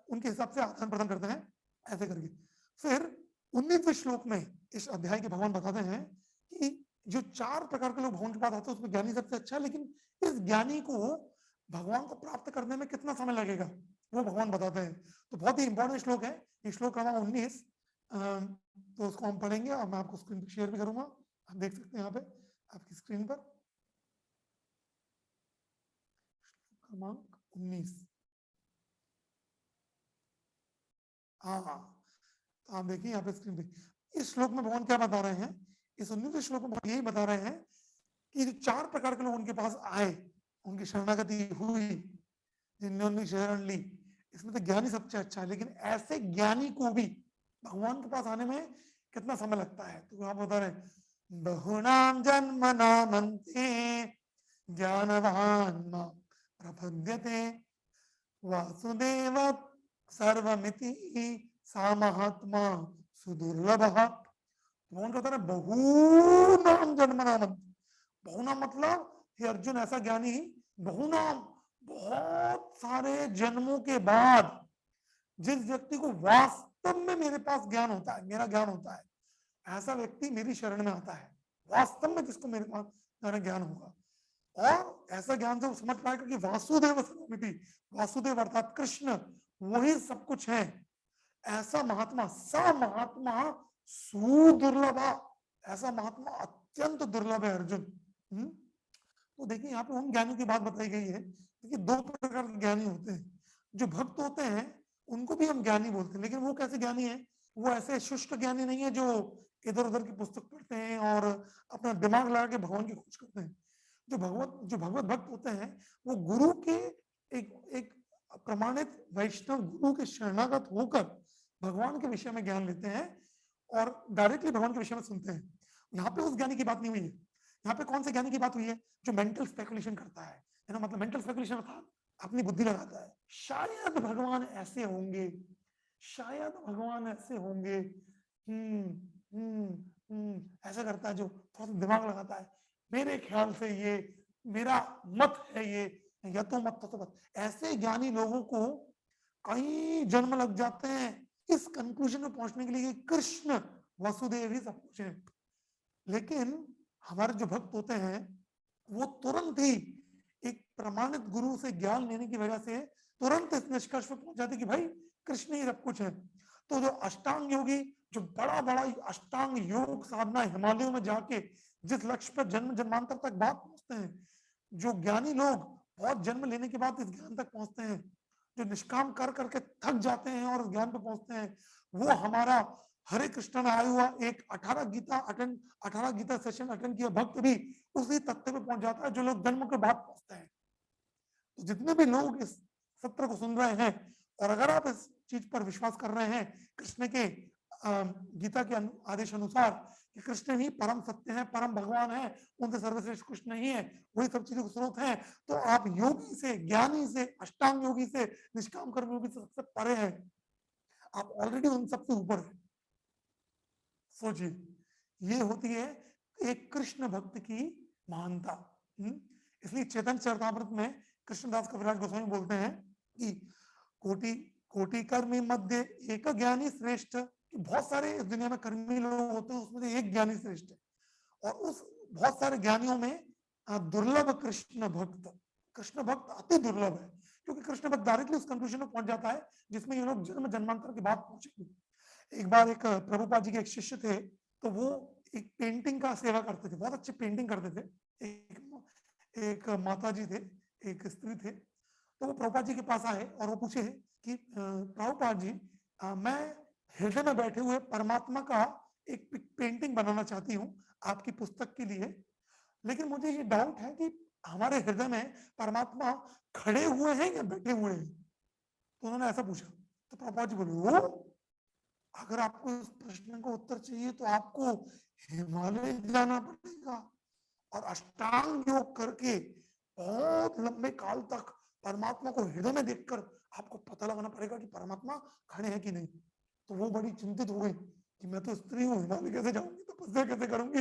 [SPEAKER 1] उनके हिसाब से आदान प्रदान करते हैं, ऐसे करके। फिर 19वें श्लोक में इस अध्याय के भगवान बताते हैं कि जो 4 प्रकार के लोग भगवान के पास आते हैं, उसमें ज्ञानी सबसे अच्छा है, लेकिन इस ज्ञानी को भगवान को प्राप्त करने में कितना समय लगेगा? वो भगवान बताते हैं। तो बहुत ही इंपॉर्टेंट श्लोक है ये, श्लोक क्रमांक 19। तो उसको हम पढ़ेंगे और मैं आपको स्क्रीन पर शेयर भी करूंगा, आप देख सकते हैं यहाँ पे आपकी स्क्रीन पर क्रमांक 19। हाँ, तो आप देखिए यहाँ पे स्क्रीन पे इस श्लोक में भगवान क्या बता रहे हैं। इस 19वें श्लोक में भगवान यही बता रहे हैं कि जो 4 प्रकार के लोग उनके पास आए, उनकी शरणागति हुई, जिन्होंने शरण ली, इसमें तो ज्ञानी सबसे अच्छा है, लेकिन ऐसे ज्ञानी को भी भगवान के पास आने में कितना समय लगता है। तो आप बता रहे हैं बहुनाम जन्मनामन्ते ज्ञानवान मां प्रपद्यते वासुदेव सर्वमिति सा महात्मा सुदुर्लभः। भगवान कहता है बहुनाम जन्मनामन्ते, बहुनाम मतलब हे अर्जुन ऐसा ज्ञानी, बहुनाम बहुत सारे जन्मों के बाद जिस व्यक्ति को वास्तव में मेरे पास ज्ञान होता है, मेरा ज्ञान होता है, ऐसा व्यक्ति मेरी शरण में आता है। वास्तव में जिसको मेरे पास मेरा ज्ञान होगा और ऐसा ज्ञान से वो समझ पाएगा कि वासुदेव सर्वमिति, वासुदेव अर्थात कृष्ण वही सब कुछ है, ऐसा महात्मा, सा महात्मा सुदुर्लभ, ऐसा महात्मा अत्यंत दुर्लभ है अर्जुन। तो देखिए यहाँ पे उन ज्ञानियों की बात बताई गई है। देखिए 2 प्रकार के ज्ञानी होते हैं। जो भक्त होते हैं उनको भी हम ज्ञानी बोलते हैं, लेकिन वो कैसे ज्ञानी है, वो ऐसे शुष्क ज्ञानी नहीं है जो इधर उधर की पुस्तक पढ़ते हैं और अपना दिमाग लगा के भगवान की खोज करते हैं। जो भगवत भक्त होते हैं वो गुरु के एक प्रमाणित वैष्णव गुरु के शरणागत होकर भगवान के विषय में ज्ञान लेते हैं और डायरेक्टली भगवान के विषय में सुनते हैं। यहाँ पे उस ज्ञानी की बात नहीं हुई है। यहाँ पे कौन से ज्ञानी की बात हुई है, जो मेंटल स्पेकुलेशन करता है ना, मतलब मेंटल स्पेकुलेशन अर्थात अपनी बुद्धि लगाता है, शायद भगवान ऐसे होंगे, शायद भगवान ऐसे होंगे, ऐसा करता है, जो थोड़ा सा दिमाग लगाता है, मेरे ख्याल से ये, मेरा मत है ये, या तो मत तो मत। ऐसे ज्ञानी लोगों को कई जन्म लग जाते हैं इस कंक्लूजन में पहुंचने के लिए कि कृष्ण वसुदेव ही सब कुछ है। लेकिन हमारे जो भक्त होते हैं वो तुरंत ही एक प्रमाणित गुरु से ज्ञान लेने की वजह से तुरंत इस निष्कर्ष पर पहुंच जाते कि भाई कृष्ण ही सब कुछ है। तो जो अष्टांग योगी, जो बड़ा बड़ा अष्टांग योग साधना हिमालयों में जाके जिस लक्ष्य पर जन्म जन्मांतर तक बात पहुंचते हैं, जो ज्ञानी लोग बहुत जन्म लेने के बाद इस ज्ञान तक पहुंचते हैं, जो निष्काम कर करके थक जाते हैं और इस ज्ञान पर पहुंचते हैं, वो हमारा हरे कृष्ण में आया हुआ एक 18 गीता सेशन अटेंड किया भक्त भी उसी तथ्य पे पहुंच जाता है जो लोग जन्म के बाद पहुंचते हैं। तो जितने भी लोग इस सत्र को सुन रहे हैं और अगर आप इस चीज पर विश्वास कर रहे हैं कृष्ण के गीता के आदेश अनुसार कि कृष्ण ही परम सत्य है, परम भगवान है, उनसे सर्वश्रेष्ठ कृष्ण ही है, वही सब चीजों के स्रोत हैं, तो आप योगी से, ज्ञानी से, अष्टांग योगी से, निष्काम कर्म योगी से सबसे परे हैं। आप ऑलरेडी उन सबसे ऊपर है। सोचिए, ये होती है एक कृष्ण भक्त की महानता। इसलिए चैतन्य चरितामृत में कृष्णदास कविराज गोस्वामी बोलते हैं कि कोटि कोटि कर्मी मध्य एक ज्ञानी श्रेष्ठ, कि बहुत सारे इस दुनिया में कर्मी लोग होते हैं, उसमें से एक ज्ञानी श्रेष्ठ है। और उस बहुत सारे ज्ञानियों में दुर्लभ कृष्ण भक्त अति दुर्लभ है, क्योंकि कृष्ण भक्त डायरेक्टली उस कंक्लूजन में पहुंच जाता है जिसमें ये लोग जन्म जन्मांतर के बाद पहुंचेंगे। एक बार एक प्रभुपाद जी के एक शिष्य थे, तो वो एक पेंटिंग का सेवा करते थे, बहुत अच्छी पेंटिंग करते थे। एक माता जी थे, एक स्त्री थे, तो वो प्रभुपाद जी के पास आए और वो पूछे कि प्रभुपाद जी, मैं हृदय में बैठे हुए परमात्मा का एक पेंटिंग बनाना चाहती हूँ आपकी पुस्तक के लिए, लेकिन मुझे ये डाउट है कि हमारे हृदय में परमात्मा खड़े हुए हैं या बैठे हुए हैं। तो उन्होंने ऐसा पूछा, तो प्रभुपाद जी बोले, अगर आपको इस प्रश्न का उत्तर चाहिए तो आपको हिमालय जाना पड़ेगा और अष्टांग योग करके बहुत लंबे काल तक परमात्मा को हृदय में देखकर आपको पता लगाना पड़ेगा कि परमात्मा खड़े हैं कि नहीं। तो वो बड़ी चिंतित हो गई कि मैं तो स्त्री हूँ, हिमालय कैसे जाऊंगी, तपस्या कैसे करूंगी,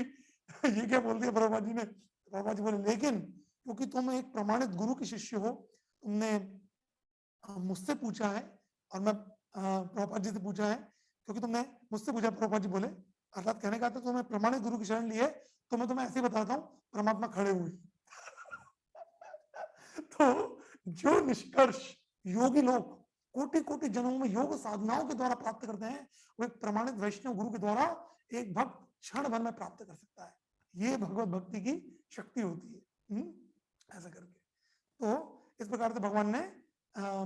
[SPEAKER 1] ये क्या बोल दिया प्रभुपाद जी ने। प्रभुपाद जी बोले, लेकिन क्योंकि तुम एक प्रमाणित गुरु के शिष्य हो, तुमने मुझसे पूछा है और मैं प्रभुपाद जी से पूछा है, क्योंकि तुमने मुझसे पूछा, प्रभुपाद जी बोले, अर्थात कहने का था तुम्हें प्रमाणित गुरु की शरण ली है, तो मैं तुम्हें ऐसे बताता हूँ, परमात्मा खड़े हुए। तो जो निष्कर्ष योगी लोग कोटि कोटि जन्मों में योग साधनाओं के द्वारा प्राप्त करते हैं, वो एक प्रमाणित वैष्णव गुरु के द्वारा एक भक्त क्षण भर में प्राप्त कर सकता है। ये भगवत भक्ति की शक्ति होती है। ऐसा करके तो इस प्रकार से भगवान ने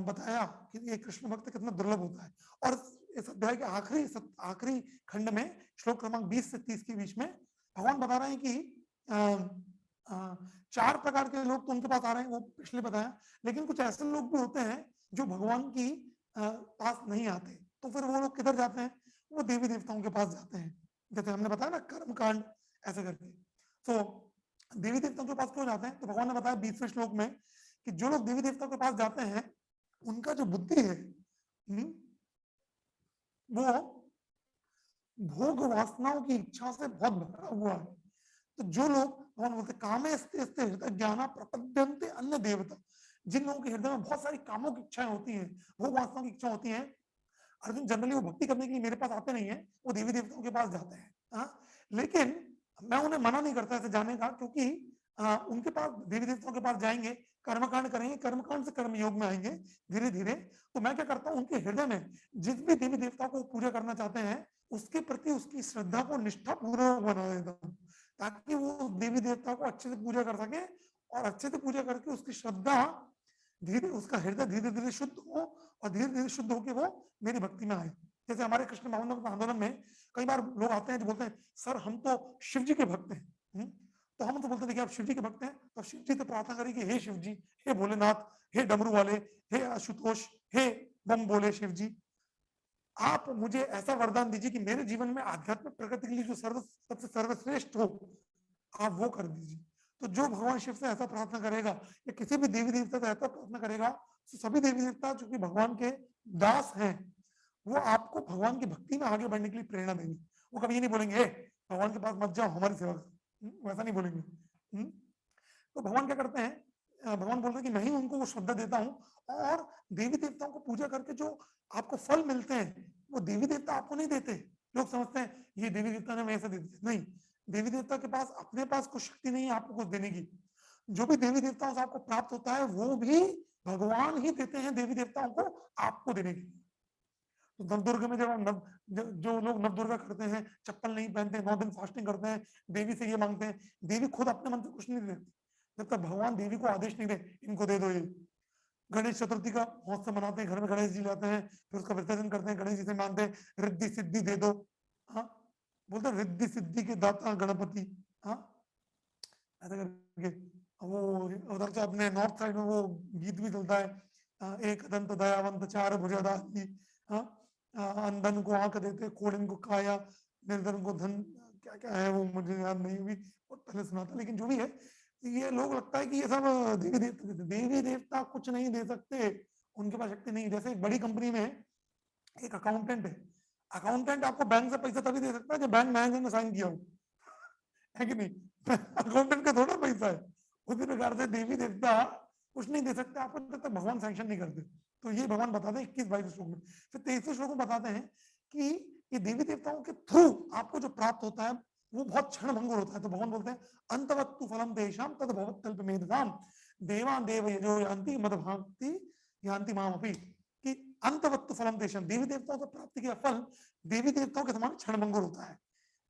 [SPEAKER 1] बताया कि ये कृष्ण भक्त कितना दुर्लभ होता है। और इस अध्याय के आखिरी खंड में श्लोक क्रमांक 20 से 30 के बीच में भगवान बता रहे हैं कि 4 प्रकार के लोग तो उनके पास आ रहे हैं, वो पिछले बताया, लेकिन कुछ ऐसे लोग भी होते हैं जो भगवान की पास नहीं आते। तो फिर वो लोग किधर जाते हैं? वो देवी देवताओं के पास जाते हैं, जैसे हमने बताया ना कर्म कांड ऐसे करके। तो देवी देवताओं के पास क्यों जाते हैं? तो भगवान ने बताया 20वें श्लोक में कि जो लोग देवी देवताओं के पास जाते हैं उनका जो बुद्धि है वो भोग वासनाओं की इच्छा से बहुत भरा हुआ है। तो जो लोग भगवान बोलते कामे स्ते ज्ञाना प्रपद्यन्ते अन्य देवता, जिन लोगों के हृदय में बहुत सारी कामों की इच्छाएं होती हैं, भोग वासनाओं की इच्छा होती है, अर्जुन जनरली वो भक्ति करने के लिए मेरे पास आते नहीं है, वो देवी देवताओं के पास जाते हैं। लेकिन मैं उन्हें मना नहीं करता ऐसे जाने का, क्योंकि उनके पास देवी देवताओं के पास जाएंगे, कर्मकांड करेंगे, कर्मकांड से कर्म योग में आएंगे धीरे धीरे। तो मैं क्या करता हूँ, उनके हृदय में जिस भी देवी देवता को पूजा करना चाहते हैं उसके प्रति उसकी श्रद्धा को निष्ठा पूर्वक बना देता हूँ, ताकि वो देवी देवता को अच्छे से पूजा कर सके, और अच्छे से पूजा करके उसकी श्रद्धा धीरे, उसका हृदय धीरे धीरे शुद्ध हो, और धीरे धीरे शुद्ध होकर वो मेरी भक्ति में आए। जैसे हमारे कृष्ण भावनात्मक आंदोलन में कई बार लोग आते हैं जो बोलते हैं सर हम तो शिव जी के भक्त हैं। तो हम तो बोलते हैं कि आप शिव जी के भक्त हैं तो शिव जी से प्रार्थना करें कि हे शिव जी, हे भोलेनाथ, हे डमरू वाले, हे आशुतोष, हे बम बोले शिव जी, आप मुझे ऐसा वरदान दीजिए कि मेरे जीवन में आध्यात्मिक प्रगति के लिए जो सबसे सर्वश्रेष्ठ हो आप वो कर दीजिए। तो जो भगवान शिव से ऐसा प्रार्थना करेगा या किसी भी देवी देवता से ऐसा प्रार्थना करेगा, तो सभी देवी देवता जो कि भगवान के दास हैं वो आपको भगवान की भक्ति में आगे बढ़ने के लिए प्रेरणा देंगे। वो कभी ये नहीं बोलेंगे हे भगवान के पास मत जाओ हमारी सेवा करो, वैसा नहीं बोलेंगे। तो भगवान क्या करते हैं, भगवान बोलते हैं कि मैं ही उनको वो श्रद्धा देता हूँ, और देवी देवताओं को पूजा करके जो आपको फल मिलते हैं वो देवी देवता आपको नहीं देते। लोग समझते हैं ये देवी देवता ने ऐसा दे दिया, नहीं, देवी देवता के पास अपने पास कुछ शक्ति नहीं है आपको कुछ देने की। जो भी देवी देवताओं से आपको प्राप्त होता है वो भी भगवान ही देते हैं देवी देवताओं को आपको देने की। तो नवदुर्गा में जब जो लोग नवदुर्गा करते हैं, चप्पल नहीं पहनते, 9 दिन फास्टिंग करते हैं, देवी से ये मांगते हैं, देवी खुद अपने मन से कुछ नहीं देती जब तक भगवान देवी को आदेश नहीं दे इनको दे दो ये। गणेश चतुर्थी का महोत्सव मनाते हैं, घर में गणेश जी लाते हैं, फिर उसका विसर्जन करते हैं, गणेश जी से मांगते हैं रिद्धि सिद्धि दे दो। हाँ, बोलते हैं रिद्धि सिद्धि के दाता गणपति। हाँ, ऐसा करके वो उधर से अपने नॉर्थ साइड में वो गीत भी चलता है, एक दंत दयावंत चार भुजादारी, अंधन को आंख देते, कोड़न को काया, निर्धन को धन, क्या क्या है वो मुझे याद नहीं, भी बहुत पहले सुना था। लेकिन जो भी है, ये लोग लगता है कि ये सब देवी देवता देते, देवी देवता कुछ नहीं दे सकते, उनके पास शक्ति नहीं। जैसे एक बड़ी कंपनी में एक अकाउंटेंट है, अकाउंटेंट आपको बैंक से पैसा तभी दे सकता है जब बैंक मैनेजर ने साइन किया हो, है कि नहीं? अकाउंटेंट का थोड़ा पैसा है। उसी प्रकार से देवी देवता कुछ नहीं दे सकते आपको जब तक भगवान सैंक्शन नहीं करते। तो ये भगवान बताते हैं 21-22 श्लोक में। फिर 23वें श्लोक में बताते हैं कि ये देवी देवताओं के थ्रू आपको जो प्राप्त होता है वो बहुत क्षण भंगुर होता है। तो भगवान बोलते हैं अंतवत्तु फलम तेषाम तद भवत कल्पमेधसाम देवान देव यजो यान्ति मदभान्ति यान्ति मामपि, कि अंतवत्तु फलम तेषाम, देवी देवताओं से प्राप्ति किया फल देवी देवताओं के समान क्षण भंगुर होता है।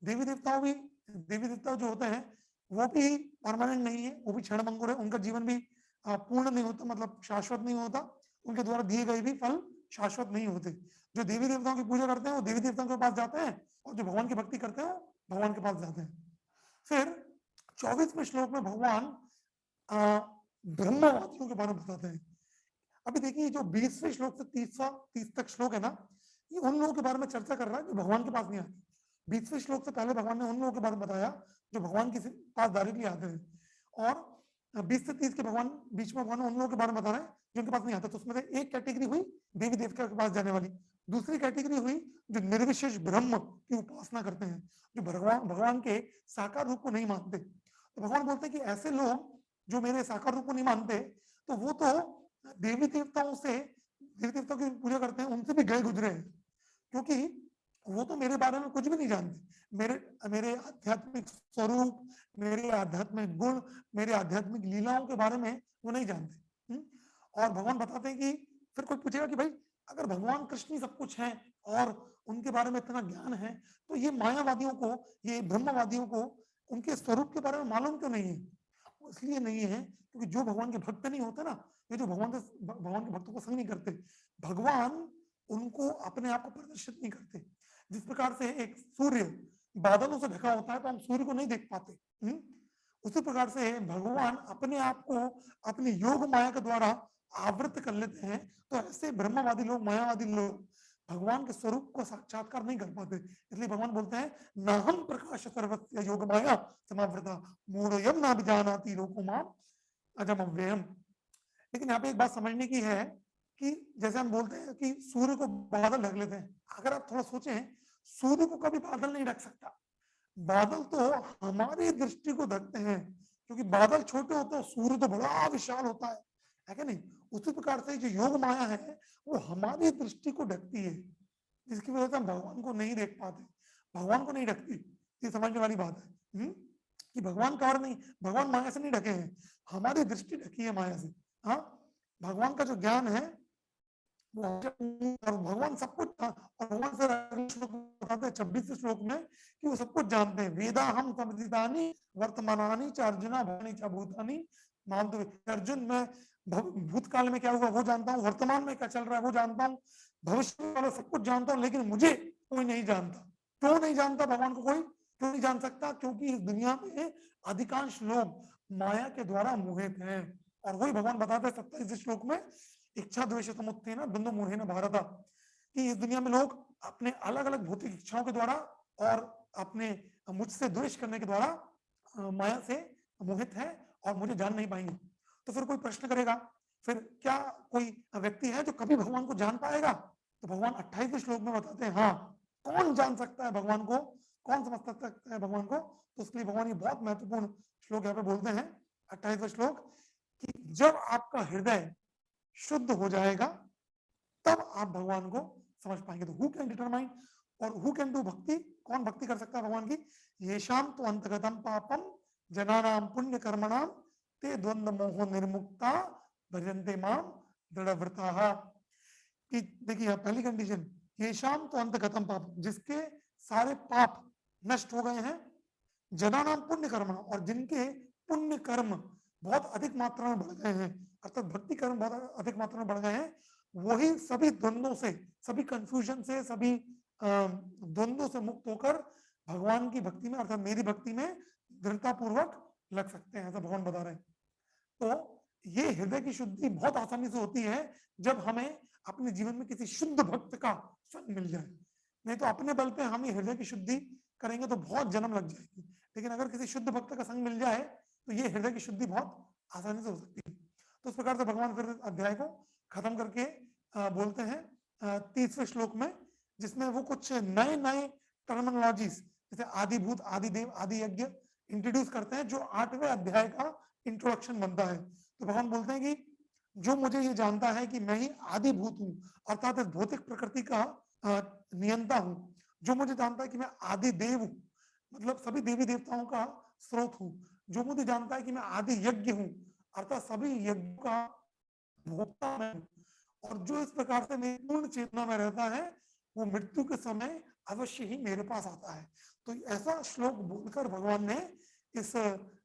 [SPEAKER 1] देवी देवता जो होते हैं वो भी परमानेंट नहीं है, वो भी क्षण भंगुर है, उनका जीवन भी पूर्ण नहीं होता, मतलब शाश्वत नहीं होता, उनके द्वारा दिए गए भी फल शाश्वत नहीं होते। जो देवी देवताओं की पूजा करते हैं वो देवी देवताओं के पास जाते हैं, और जो भगवान की भक्ति करते हैं वो भगवान के पास जाते हैं। फिर 24वें श्लोक में भगवान ब्रह्मवादियों के बारे में बताते हैं। अभी देखिए जो 20वें श्लोक से 30 तक श्लोक है ना, ये उन लोगों के बारे में चर्चा कर रहा है जो भगवान के पास नहीं आते। 20वें श्लोक से पहले भगवान ने उन लोगों के बारे में बताया जो भगवान के पास डायरेक्टली आते हैं, और 20 से 30 के भगवान बीच में भगवान उन लोगों के बारे में बता रहे हैं जो उनके पास नहीं आता। तो उसमें से एक कैटेगरी हुई देवी देवता के पास जाने वाली, दूसरी कैटेगरी हुई जो निर्विशेष ब्रह्म की उपासना करते हैं, जो भगवान के साकार रूप को नहीं मानते। तो भगवान बोलते हैं कि ऐसे लोग जो मेरे साकार रूप को नहीं मानते, तो वो तो देवी देवताओं की पूजा करते हैं, उनसे भी गए गुजरे हैं, क्योंकि वो तो मेरे बारे में कुछ भी नहीं जानते। मेरे आध्यात्मिक स्वरूप, मेरे आध्यात्मिक गुण, मेरे आध्यात्मिक लीलाओं के बारे में वो नहीं जानते। और भगवान बताते हैं कि फिर कोई पूछेगा कि भाई अगर भगवान कृष्ण ही सब कुछ है और उनके बारे में इतना ज्ञान है, तो ये मायावादियों को, ये ब्रह्मवादियों को उनके स्वरूप के बारे में मालूम क्यों नहीं है? इसलिए नहीं है क्योंकि जो भगवान के भक्त नहीं होते ना, ये जो भगवान के भक्तों को संग नहीं करते, भगवान उनको अपने आप को प्रदर्शित नहीं करते। जिस प्रकार से एक सूर्य बादलों से ढका होता है तो हम सूर्य को नहीं देख पाते, उसी प्रकार से भगवान अपने आप को अपनी योग माया के द्वारा आवृत कर लेते हैं। तो ऐसे ब्रह्मवादी लोग, मायावादी लोग भगवान के स्वरूप को साक्षात्कार नहीं कर पाते। इसलिए भगवान बोलते हैं नाहम प्रकाश सर्वस्य योग माया समावृता मूढ़ोयम न विजानाति लोको माम अजम अव्ययम। लेकिन यहाँ पे एक बात समझने की है कि जैसे हम बोलते हैं कि सूर्य को बादल ढक लेते हैं, अगर आप थोड़ा सोचें, सूर्य को कभी बादल नहीं ढक सकता। बादल तो हमारी दृष्टि को ढकते हैं, क्योंकि बादल छोटे होते हैं, सूर्य तो बड़ा विशाल होता है क्या नहीं? उसी प्रकार से जो योग माया है वो हमारी दृष्टि को ढकती है, जिसकी वजह से हम भगवान को नहीं देख पाते। भगवान को नहीं ढकती, ये समझने वाली बात है कि भगवान का और नहीं, भगवान माया से नहीं ढके हैं, हमारी दृष्टि ढकी है माया से। हाँ, भगवान का जो ज्ञान है वो, और भगवान सब कुछ, और भगवान से बताते हैं 26 श्लोक में कि वो सब कुछ जानते हैं। वेदा हम समझितानी वर्तमानानी च अर्जुना भवानी च भूतानी माम तो। अर्जुन, मैं भूतकाल में क्या हुआ वो जानता हूँ, वर्तमान में क्या चल रहा है वो जानता हूँ, भविष्य वाला सब कुछ जानता हूँ, लेकिन मुझे कोई नहीं जानता। क्यों नहीं जानता भगवान को कोई? क्यों नहीं जान सकता? क्योंकि इस दुनिया में अधिकांश लोग माया के द्वारा मोहित हैं। और वही भगवान बताते हैं 27 श्लोक में, इच्छा द्वेष समुत्थेन द्वंद्व मोहेन भारत, कि इस दुनिया में लोग अपने अलग अलग भौतिक इच्छाओं के द्वारा और अपने मुझसे द्वेष करने के द्वारा माया से मोहित है और मुझे जान नहीं पाएंगे। तो फिर कोई प्रश्न करेगा, फिर क्या कोई व्यक्ति है जो कभी भगवान को जान पाएगा? तो भगवान 28वें श्लोक में बताते हैं, हाँ, कौन जान सकता है भगवान को, कौन समझ सकता है भगवान को? तो उसके लिए भगवान ये बहुत महत्वपूर्ण श्लोक यहाँ पे बोलते हैं, 28वां श्लोक, कि जब आपका हृदय शुद्ध हो जाएगा तब आप भगवान को समझ पाएंगे। तो हु कैन डिटरमाइन और हु कैन डू भक्ति? कौन भक्ति कर सकता है भगवान की? येषाम तो अंतगतम पापम जनानाम पुण्य कर्मणाम ते द्वंद्व मोह निर्मुक्ता भजन्ते माम दृढ़व्रताः। कि देखिए पहली कंडीशन, येषाम तो अंतगतम पापम, जिसके सारे पाप नष्ट हो गए हैं, जनानाम पुण्य कर्म, और जिनके पुण्य कर्म बहुत अधिक मात्रा में बढ़ गए हैं, अर्थात भक्ति कर्म बहुत अधिक मात्रा में बढ़ गए हैं, वही सभी द्वंद्वों से, सभी कंफ्यूजन से, सभी द्वंद्वों से मुक्त होकर भगवान की भक्ति में, अर्थात मेरी भक्ति में दृढ़ता पूर्वक लग सकते हैं, ऐसा भगवान बता रहे हैं। तो ये हृदय की शुद्धि बहुत आसानी से होती है जब हमें अपने जीवन में किसी शुद्ध भक्त का संग मिल जाए। नहीं तो अपने बल पे हम ये हृदय की शुद्धि करेंगे तो बहुत जन्म लग जाएगी, लेकिन अगर किसी शुद्ध भक्त का संग मिल जाए तो ये हृदय की शुद्धि बहुत आसानी से हो सकती है। तो इस प्रकार से भगवान फिर अध्याय को खत्म करके बोलते हैं 30वें श्लोक में, जिसमें वो कुछ नए नए टर्मिनोलॉजीज जैसे आदिभूत, आदिदेव, आदि यज्ञ इंट्रोड्यूस करते हैं, जो 8वें अध्याय का इंट्रोडक्शन बनता है। तो भगवान बोलते हैं कि जो मुझे ये जानता है कि मैं ही आदिभूत हूँ, अर्थात इस भौतिक प्रकृति का नियंता हूँ, जो मुझे जानता है कि मैं आदि देव हूँ, मतलब सभी देवी देवताओं का स्रोत हूँ, जो मुझे जानता है कि मैं आदि यज्ञ हूँ, अर्थात सभी यज्ञों का भोक्ता मैं हूँ, और जो इस प्रकार से मेरी पूर्ण चेतना में रहता है वो मृत्यु के समय अवश्य ही मेरे पास आता है। तो ऐसा श्लोक बोलकर भगवान ने इस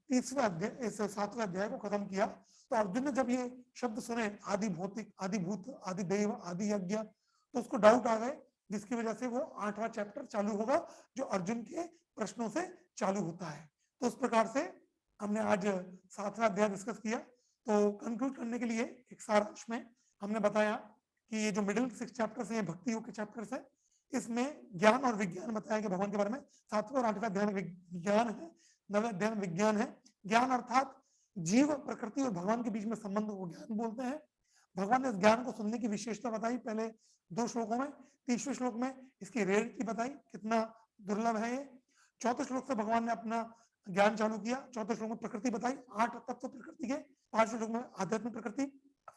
[SPEAKER 1] 30वें अध्याय, इस 7वें अध्याय को खत्म किया। तो अर्जुन ने जब ये शब्द सुने, आदि भौतिक, आदि भूत, आदि देव, आदि यज्ञ, तो उसको डाउट आ गए, जिसकी वजह से वो 8वां चैप्टर चालू होगा जो अर्जुन के प्रश्नों से चालू होता है। तो उस प्रकार से हमने आज 7वां अध्याय डिस्कस किया। तो कंक्लूड करने के लिए एक सारांश में हमने बताया कि ये जो मिडिल 6 चैप्टर्स हैं भक्ति योग के चैप्टर्स हैं, इसमें ज्ञान और विज्ञान बताया गया भगवान के बारे में। 7वां और 8वां अध्याय विज्ञान है, 9वें अध्याय विज्ञान है। ज्ञान अर्थात जीव, प्रकृति और भगवान के बीच में संबंध को ज्ञान बोलते हैं। भगवान ने इस ज्ञान को सुनने की विशेषता बताई पहले 2 श्लोकों में। 30वें श्लोक में इसकी रेयरिटी बताई, कितना दुर्लभ है ये। 4थे श्लोक से भगवान ने अपना ज्ञान चालू किया। 4थे श्लोक में प्रकृति बताई, 8 तत्व प्रकृति के। 5वें श्लोक में आध्यात्मिक प्रकृति।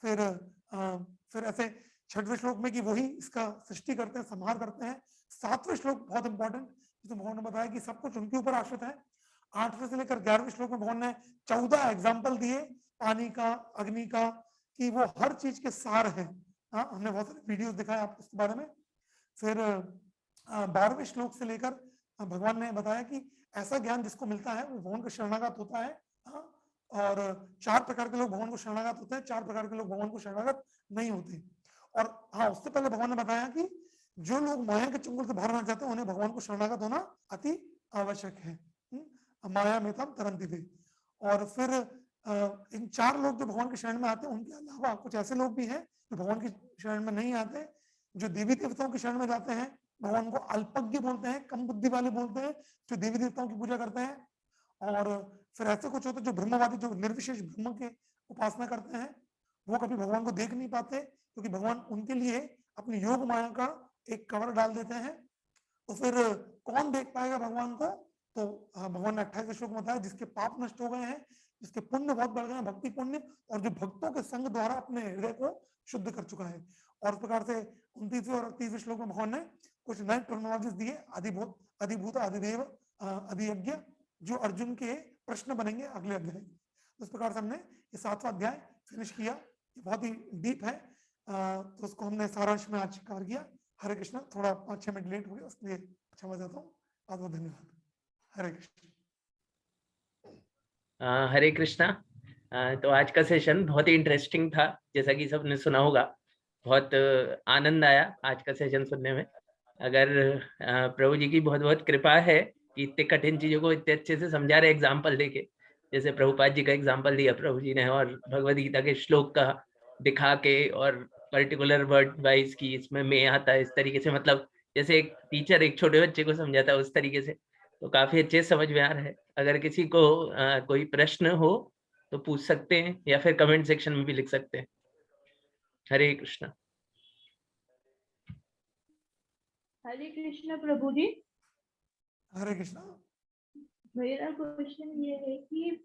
[SPEAKER 1] फिर ऐसे 6वें श्लोक में कि वही इसका सृष्टि करते हैं, संहार करते हैं। 7वें श्लोक बहुत इंपॉर्टेंट, जिसमें भगवान ने बताया कि सब कुछ उनके ऊपर आश्रित है। 8वें से लेकर 11वें श्लोक में भगवान ने 14 एग्जाम्पल दिए पानी का, अग्नि का, कि वो हर चीज के सार हैं, हाँ, हमने बहुत सारे वीडियोस दिखाए आपको इसके बारे में। फिर 12वें श्लोक से लेकर भगवान ने बताया कि ऐसा ज्ञान जिसको मिलता है वो भगवान को शरणागत होता है। हाँ, और 4 प्रकार के लोग भगवान को शरणागत होते हैं, 4 प्रकार के लोग भगवान को शरणागत नहीं होते। और हाँ, उससे पहले भगवान ने बताया कि जो लोग माया के चंगुल से बाहर आना चाहते हैं उन्हें भगवान को शरणागत होना अति आवश्यक है। माया में तम तरंती थे। और फिर इन 4 लोग जो भगवान के शरण में आते हैं उनके अलावा कुछ ऐसे लोग भी हैं जो भगवान की शरण में नहीं आते, जो देवी देवताओं की शरण में जाते हैं। भगवान को अल्पज्ञ बोलते हैं, कम बुद्धि वाले बोलते हैं, जो देवी देवताओं की पूजा करते हैं। और फिर ऐसे कुछ होते हैं जो ब्रह्मवादी, जो निर्विशेष ब्रह्म के उपासना करते हैं, वो कभी भगवान को देख नहीं पाते क्योंकि भगवान उनके लिए अपनी योग माया का एक कवर डाल देते हैं। तो फिर कौन देख पाएगा भगवान को? तो भगवान ने 28वें श्लोक में बताया, जिसके पाप नष्ट हो गए हैं, जिसके पुण्य बहुत बढ़ गए हैं, भक्ति पुण्य, और जो भक्तों के संग द्वारा अपने हृदय को शुद्ध कर चुका है। और इस प्रकार से 29वें और 30वें श्लोक में भगवान ने कुछ नए टर्मिनोलॉजीज दिए, अधिभूत, अधिभूत, अधिदेव, अधियज्ञ, जो अर्जुन के प्रश्न बनेंगे अगले अध्याय। तो इस प्रकार से हमने ये 7वां अध्याय फिनिश किया। ये बहुत ही डीप है, तो उसको हमने सारांश में आज कवर किया। हरे कृष्णा। थोड़ा 5-6 मिनट लेट हो गया, इसलिए क्षमा चाहता हूँ। बहुत बहुत धन्यवाद। हरे कृष्ण।
[SPEAKER 2] हरे कृष्णा। तो आज का सेशन बहुत ही इंटरेस्टिंग था, जैसा कि सबने सुना होगा। बहुत आनंद आया आज का सेशन सुनने में। अगर प्रभु जी की बहुत बहुत कृपा है कि इतने कठिन चीजों को इतने अच्छे से समझा रहे एग्जाम्पल देके, जैसे प्रभुपाद जी का एग्जाम्पल दिया प्रभु जी ने, और भगवद गीता के श्लोक का दिखा के, और पर्टिकुलर वर्ड वाइज की इसमें मैं आता है, इस तरीके से, मतलब जैसे एक टीचर एक छोटे बच्चे को समझाता है उस तरीके से, तो काफी अच्छे समझ में आ रहा है। अगर किसी को कोई प्रश्न हो तो पूछ सकते हैं, या फिर कमेंट सेक्शन में भी लिख सकते हैं। हरे कृष्णा।
[SPEAKER 6] हरे कृष्ण प्रभु जी।
[SPEAKER 1] हरे कृष्णा।
[SPEAKER 6] मेरा क्वेश्चन ये है कि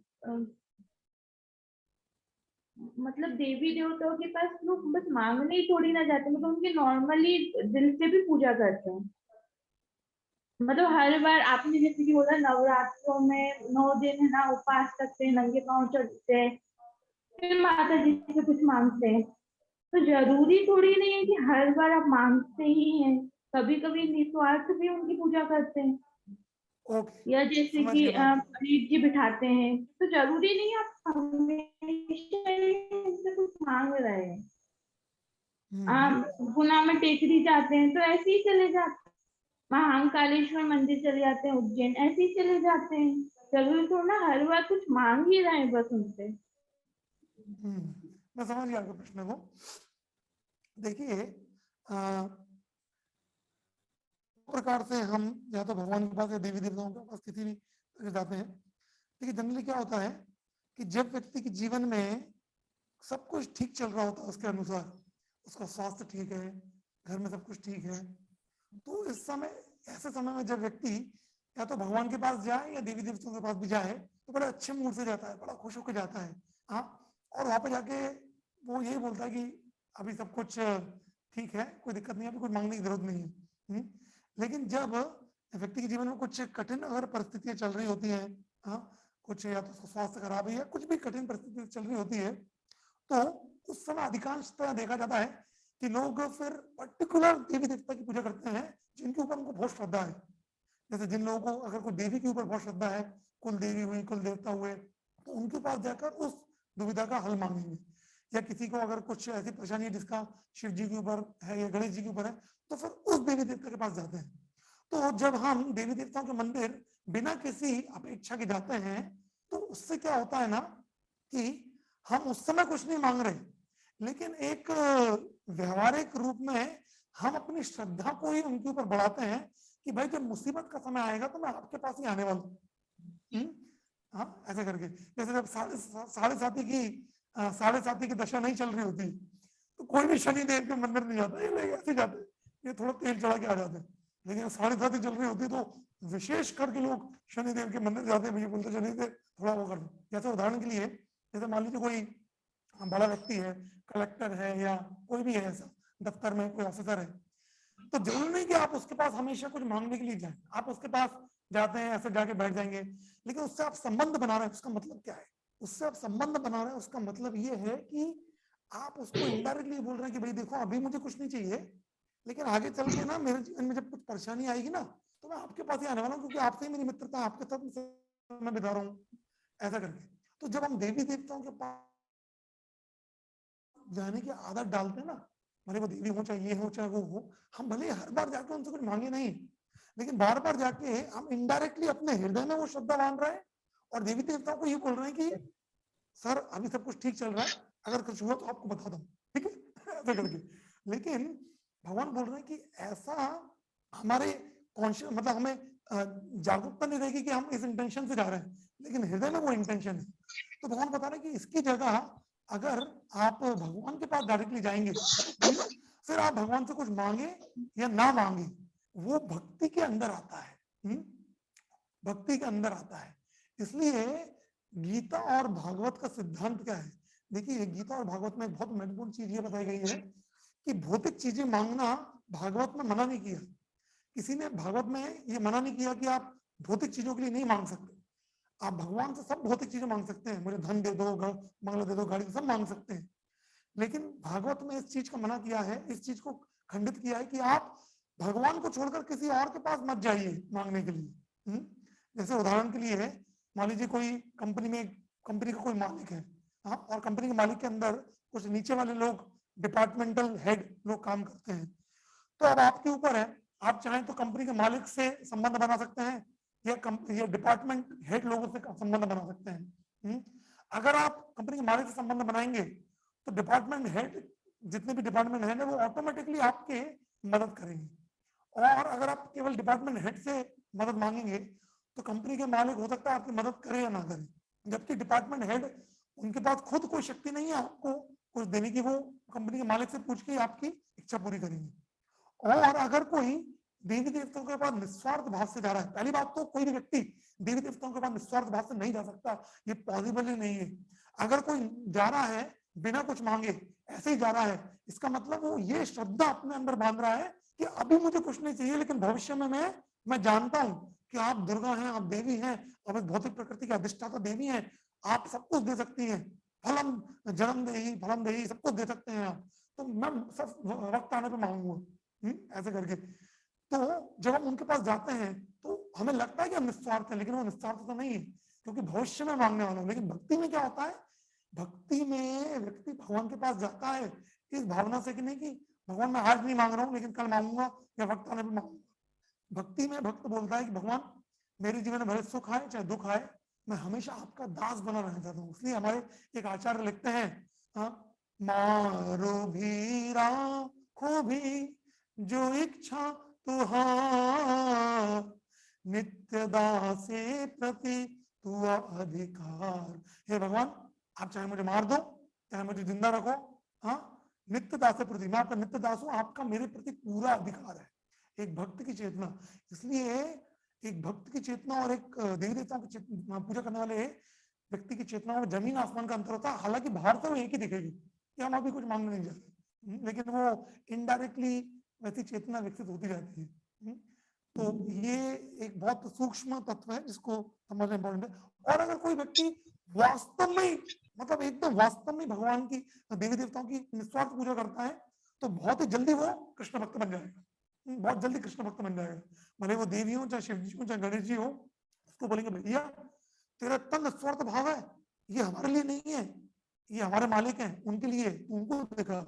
[SPEAKER 6] मतलब देवी देवताओं के पास लोग बस मांगने ही थोड़ी ना जाते, मतलब उनकी नॉर्मली दिल से भी पूजा करते हैं। मतलब हर बार आपने जैसे कि बोला नवरात्रों में 9 दिन है ना उपवास करते हैं, नंगे पांव चढ़ते हैं, फिर माता जी से कुछ मांगते हैं। तो जरूरी थोड़ी नहीं है कि हर बार आप मांगते ही हैं, कभी कभी निस्वार्थ भी उनकी पूजा करते हैं।
[SPEAKER 1] ओके,
[SPEAKER 6] या जैसे
[SPEAKER 1] समझ
[SPEAKER 6] कि
[SPEAKER 1] गया बात।
[SPEAKER 6] पंडित जी बिठाते हैं, तो जरूरी नहीं आप हमेशा इनसे कुछ मांग रहे हैं। आप गुना में टेकरी जाते हैं तो ऐसे ही चले जाते हैं, महाकालेश्वर मंदिर चले जाते हैं, उज्जैन ऐसे ही चले जाते हैं। जरूरी थोड़ा ना हर बार कुछ मांग ही रहे हैं बस उनसे।
[SPEAKER 1] मैं समझ गया आपके प्रश्न को। देखिए, प्रकार से हम या तो भगवान के पास या देवी देवताओं के पास किसी भी तरह जाते हैं। देखिए, जनरली क्या होता है कि जब व्यक्ति के जीवन में सब कुछ ठीक चल रहा होता है, उसके अनुसार उसका स्वास्थ्य ठीक है, घर में सब कुछ ठीक है, तो इस समय, ऐसे समय में जब व्यक्ति या तो भगवान के पास जाए या देवी देवताओं के पास भी जाए, तो बड़े अच्छे मूड से जाता है, बड़ा खुश होकर जाता है। हाँ, और वहां पे जाके वो यही बोलता है कि अभी सब कुछ ठीक है, कोई दिक्कत नहीं है, अभी कुछ मांगने की जरूरत नहीं है। लेकिन जब व्यक्ति के जीवन में कुछ कठिन अगर परिस्थितियां चल रही होती हैं, हाँ, कुछ या तो उसका स्वास्थ्य खराब है या कुछ भी कठिन परिस्थिति चल रही होती है, तो उस समय अधिकांशतः देखा जाता है कि लोग फिर पर्टिकुलर देवी देवता की पूजा करते हैं जिनके ऊपर उनको बहुत श्रद्धा है। जैसे जिन लोगों को अगर कोई देवी के ऊपर बहुत श्रद्धा है, कुल देवी हुई, कुल देवता हुए, तो उनके पास जाकर उस दुविधा का हल मांगेंगे। या किसी को अगर कुछ ऐसी परेशानी है जिसका शिव जी के ऊपर है या गणेश जी के ऊपर है, तो फिर उस देवी देवता के पास जाते हैं। तो जब हम देवी देवताओं के मंदिर बिना किसी अपेक्षा के जाते हैं, तो उससे क्या होता है ना कि हम उस समय कुछ नहीं मांग रहे, लेकिन एक व्यवहारिक रूप में हम अपनी श्रद्धा को ही उनके ऊपर बढ़ाते हैं कि भाई जब मुसीबत का समय आएगा तो मैं आपके पास ही आने वाला हूँ। हाँ, ऐसे करके, जैसे जब साढ़े साथी की दशा नहीं चल रही होती, तो कोई भी शनिदेव के मंदिर नहीं जाता, ये लोग ऐसे जाते, ये थोड़ा तेल चढ़ा के आ जाते। लेकिन साढ़े साथी चल रही होती तो विशेष करके लोग शनिदेव के मंदिर जाते, भैया बोलते शनिदेव थोड़ा वो कर दो। जैसे उदाहरण के लिए, जैसे मान लीजिए कोई बड़ा व्यक्ति है, कलेक्टर है या कोई भी है, ऐसा दफ्तर में कोई ऑफिसर है, तो जरूरी नहीं कि आप उसके पास हमेशा कुछ मांगने के लिए जाएं। आप उसके पास जाते हैं, ऐसे जाके बैठ जाएंगे, लेकिन उससे आप संबंध बना रहे हैं, उसका मतलब क्या है? उससे आप संबंध बना रहे हैं, उसका मतलब ये है कि आप उसको इनडायरेक्टली बोल रहे हैं कि भाई देखो अभी मुझे कुछ नहीं चाहिए, लेकिन आगे चल के ना मेरे जीवन में जब कुछ परेशानी आएगी ना तो मैं आपके पास ही आने वाला हूँ, क्योंकि आपसे ही मेरी मित्रता है, आपके साथ मैं बिता रहा हूँ, ऐसा करके। तो जब हम देवी देवताओं के पास जाने की आदत डालते हैं ना, भले वो देवी हो चाहे ये हो चाहे वो हो, हम भले हर बार जाके उनसे कुछ मांगे नहीं, लेकिन बार बार जाके हम इनडायरेक्टली अपने हृदय में वो श्रद्धा मान रहे हैं और देवी देवताओं को ये बोल रहे हैं कि सर अभी सब कुछ ठीक चल रहा है, अगर कुछ हुआ तो आपको बता दूं, ठीक है ऐसा करके। लेकिन भगवान बोल रहे हैं कि ऐसा हमारे कॉन्शियस मतलब हमें जागरूकता नहीं रहेगी कि हम इस इंटेंशन से जा रहे हैं, लेकिन हृदय में वो इंटेंशन है। तो भगवान बता रहे हैं कि इसकी जगह अगर आप भगवान के पास डायरेक्टली जाएंगे, फिर आप भगवान से कुछ मांगे या ना मांगे, वो भक्ति के अंदर आता है, भक्ति के अंदर आता है। इसलिए गीता और भागवत का सिद्धांत क्या है? देखिए गीता और भागवत में बहुत महत्वपूर्ण चीज ये बताई गई है कि भौतिक चीजें मांगना भागवत में मना नहीं किया। किसी ने भागवत में ये मना नहीं किया कि आप भौतिक चीजों के लिए नहीं मांग सकते। आप भगवान से सब भौतिक चीजें मांग सकते हैं, मुझे धन दे दो, बंगला दे दो, गाड़ी, सब मांग सकते हैं। लेकिन भागवत में इस चीज का मना किया है, इस चीज को खंडित किया है कि आप भगवान को छोड़कर किसी और के पास मत जाइए मांगने के लिए। जैसे उदाहरण के लिए मान लीजिए कोई कंपनी का कोई मालिक है, और कंपनी के मालिक के अंदर कुछ नीचे वाले लोग डिपार्टमेंटल हेड लोग काम करते हैं। तो अब आपके ऊपर है, आप चाहें तो कंपनी के मालिक से संबंध बना सकते हैं या डिपार्टमेंट हेड लोगों से संबंध बना सकते हैं। अगर आप कंपनी के मालिक से संबंध बनाएंगे तो डिपार्टमेंट हेड, जितने भी डिपार्टमेंट हेड है वो ऑटोमेटिकली आपके मदद करेंगे। और अगर आप केवल डिपार्टमेंट हेड से मदद मांगेंगे तो कंपनी के मालिक हो सकता है आपकी मदद करे या ना करे, जबकि डिपार्टमेंट हेड उनके पास खुद कोई शक्ति नहीं है आपको कुछ देने की, वो कंपनी के मालिक से पूछ के आपकी इच्छा पूरी करेंगे। और अगर कोई देवी देवताओं के पास निस्वार्थ भाव से जा रहा है, पहली बात तो कोई भी व्यक्ति देवी देवताओं के पास निस्वार्थ भाव से नहीं जा सकता, ये पॉसिबल ही नहीं है। अगर कोई जा रहा है बिना कुछ मांगे, ऐसे ही जा रहा है, इसका मतलब वो ये श्रद्धा अपने अंदर बांध रहा है कि अभी मुझे कुछ नहीं चाहिए, लेकिन भविष्य में मैं जानता हूं कि आप दुर्गा हैं, आप देवी हैं, आप भौतिक प्रकृति की अधिष्ठाता देवी हैं, आप सब कुछ दे सकती हैं, फलम जन्म दे, फलम दे, सब कुछ दे सकते हैं आप, तो मैं सब वक्त आने पर मांगूंगा, ऐसे करके। तो जब हम उनके पास जाते हैं तो हमें लगता है कि हम निस्वार्थ हैं, लेकिन वो निस्वार्थ तो नहीं है, क्योंकि भविष्य में मांगने वाला हूं। लेकिन भक्ति में क्या होता है? भक्ति में व्यक्ति भगवान के पास जाता है इस भावना से कि नहीं कि भगवान मैं आज नहीं मांग रहा हूँ, लेकिन कल मांगूंगा या वक्त आने पर मांगूंगा। भक्ति में भक्त बोलता है कि भगवान मेरे जीवन में भले सुख आए चाहे दुख आए, मैं हमेशा आपका दास बना रहना चाहता हूँ। इसलिए हमारे एक आचार्य लिखते हैं, मारो भी राखो भी जो इच्छा तुहार, नित्य दासे प्रति तू अधिकार। हे भगवान, आप चाहे मुझे मार दो चाहे मुझे जिंदा रखो, नित्य दास प्रति, मैं आपका नित्य दास हूं, आपका मेरे प्रति पूरा अधिकार है। एक भक्त की चेतना। इसलिए एक भक्त की चेतना और एक देवी देवताओं की पूजा करने वाले व्यक्ति की चेतना में जमीन आसमान का अंतर होता है। हालांकि बाहर से वो एक ही दिखेगी कि हम अभी कुछ मांगने नहीं जा रहे, लेकिन वो इनडायरेक्टली वैसी चेतना विकसित होती जाती है। तो ये एक बहुत सूक्ष्म तत्व है जिसको समझना इंपॉर्टेंट है। और अगर कोई व्यक्ति वास्तव में मतलब एकदम वास्तव में भगवान की देवी देवताओं की निस्वार्थ पूजा करता है तो बहुत ही जल्दी वो कृष्ण भक्त बन जाएगा, बहुत जल्दी कृष्ण भक्त बन जाएगा। भले वो देवी हो चाहे शिव जी हो चाहे गणेश जी हो, उसको बोलेंगे भैया तेरा इतना निस्वार्थ भाव है, ये हमारे लिए नहीं है, ये हमारे मालिक हैं, उनके लिए उनको देखा।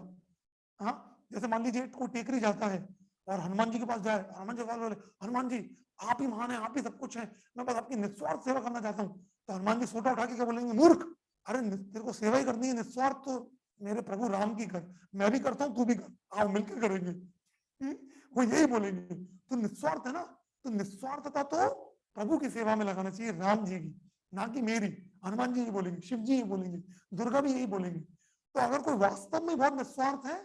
[SPEAKER 1] हाँ, जैसे मान लीजिए कोई टेकरी जाता है और हनुमान जी के पास जाए, हनुमान जी बोले हनुमान जी आप ही महान है, आप ही सब कुछ है, मैं बस आपकी निस्वार्थ सेवा करना चाहता हूँ। तो हनुमान जी सोटा उठा के क्या बोलेंगे, मूर्ख, अरे तेरे को सेवा ही करनी है, निस्वार्थ तो मेरे प्रभु राम की कर, मैं भी करता हूँ तू भी कर, आओ मिलकर करेंगे। वो यही बोलेंगे। तो निस्वार्थ है ना, तो निस्वार्थता तो प्रभु की सेवा में लगाना चाहिए, राम जी की, ना कि मेरी। हनुमान जी यही बोलेंगे, शिव जी यही बोलेंगे, दुर्गा भी यही बोलेंगे। तो अगर कोई वास्तव में बहुत निस्वार्थ है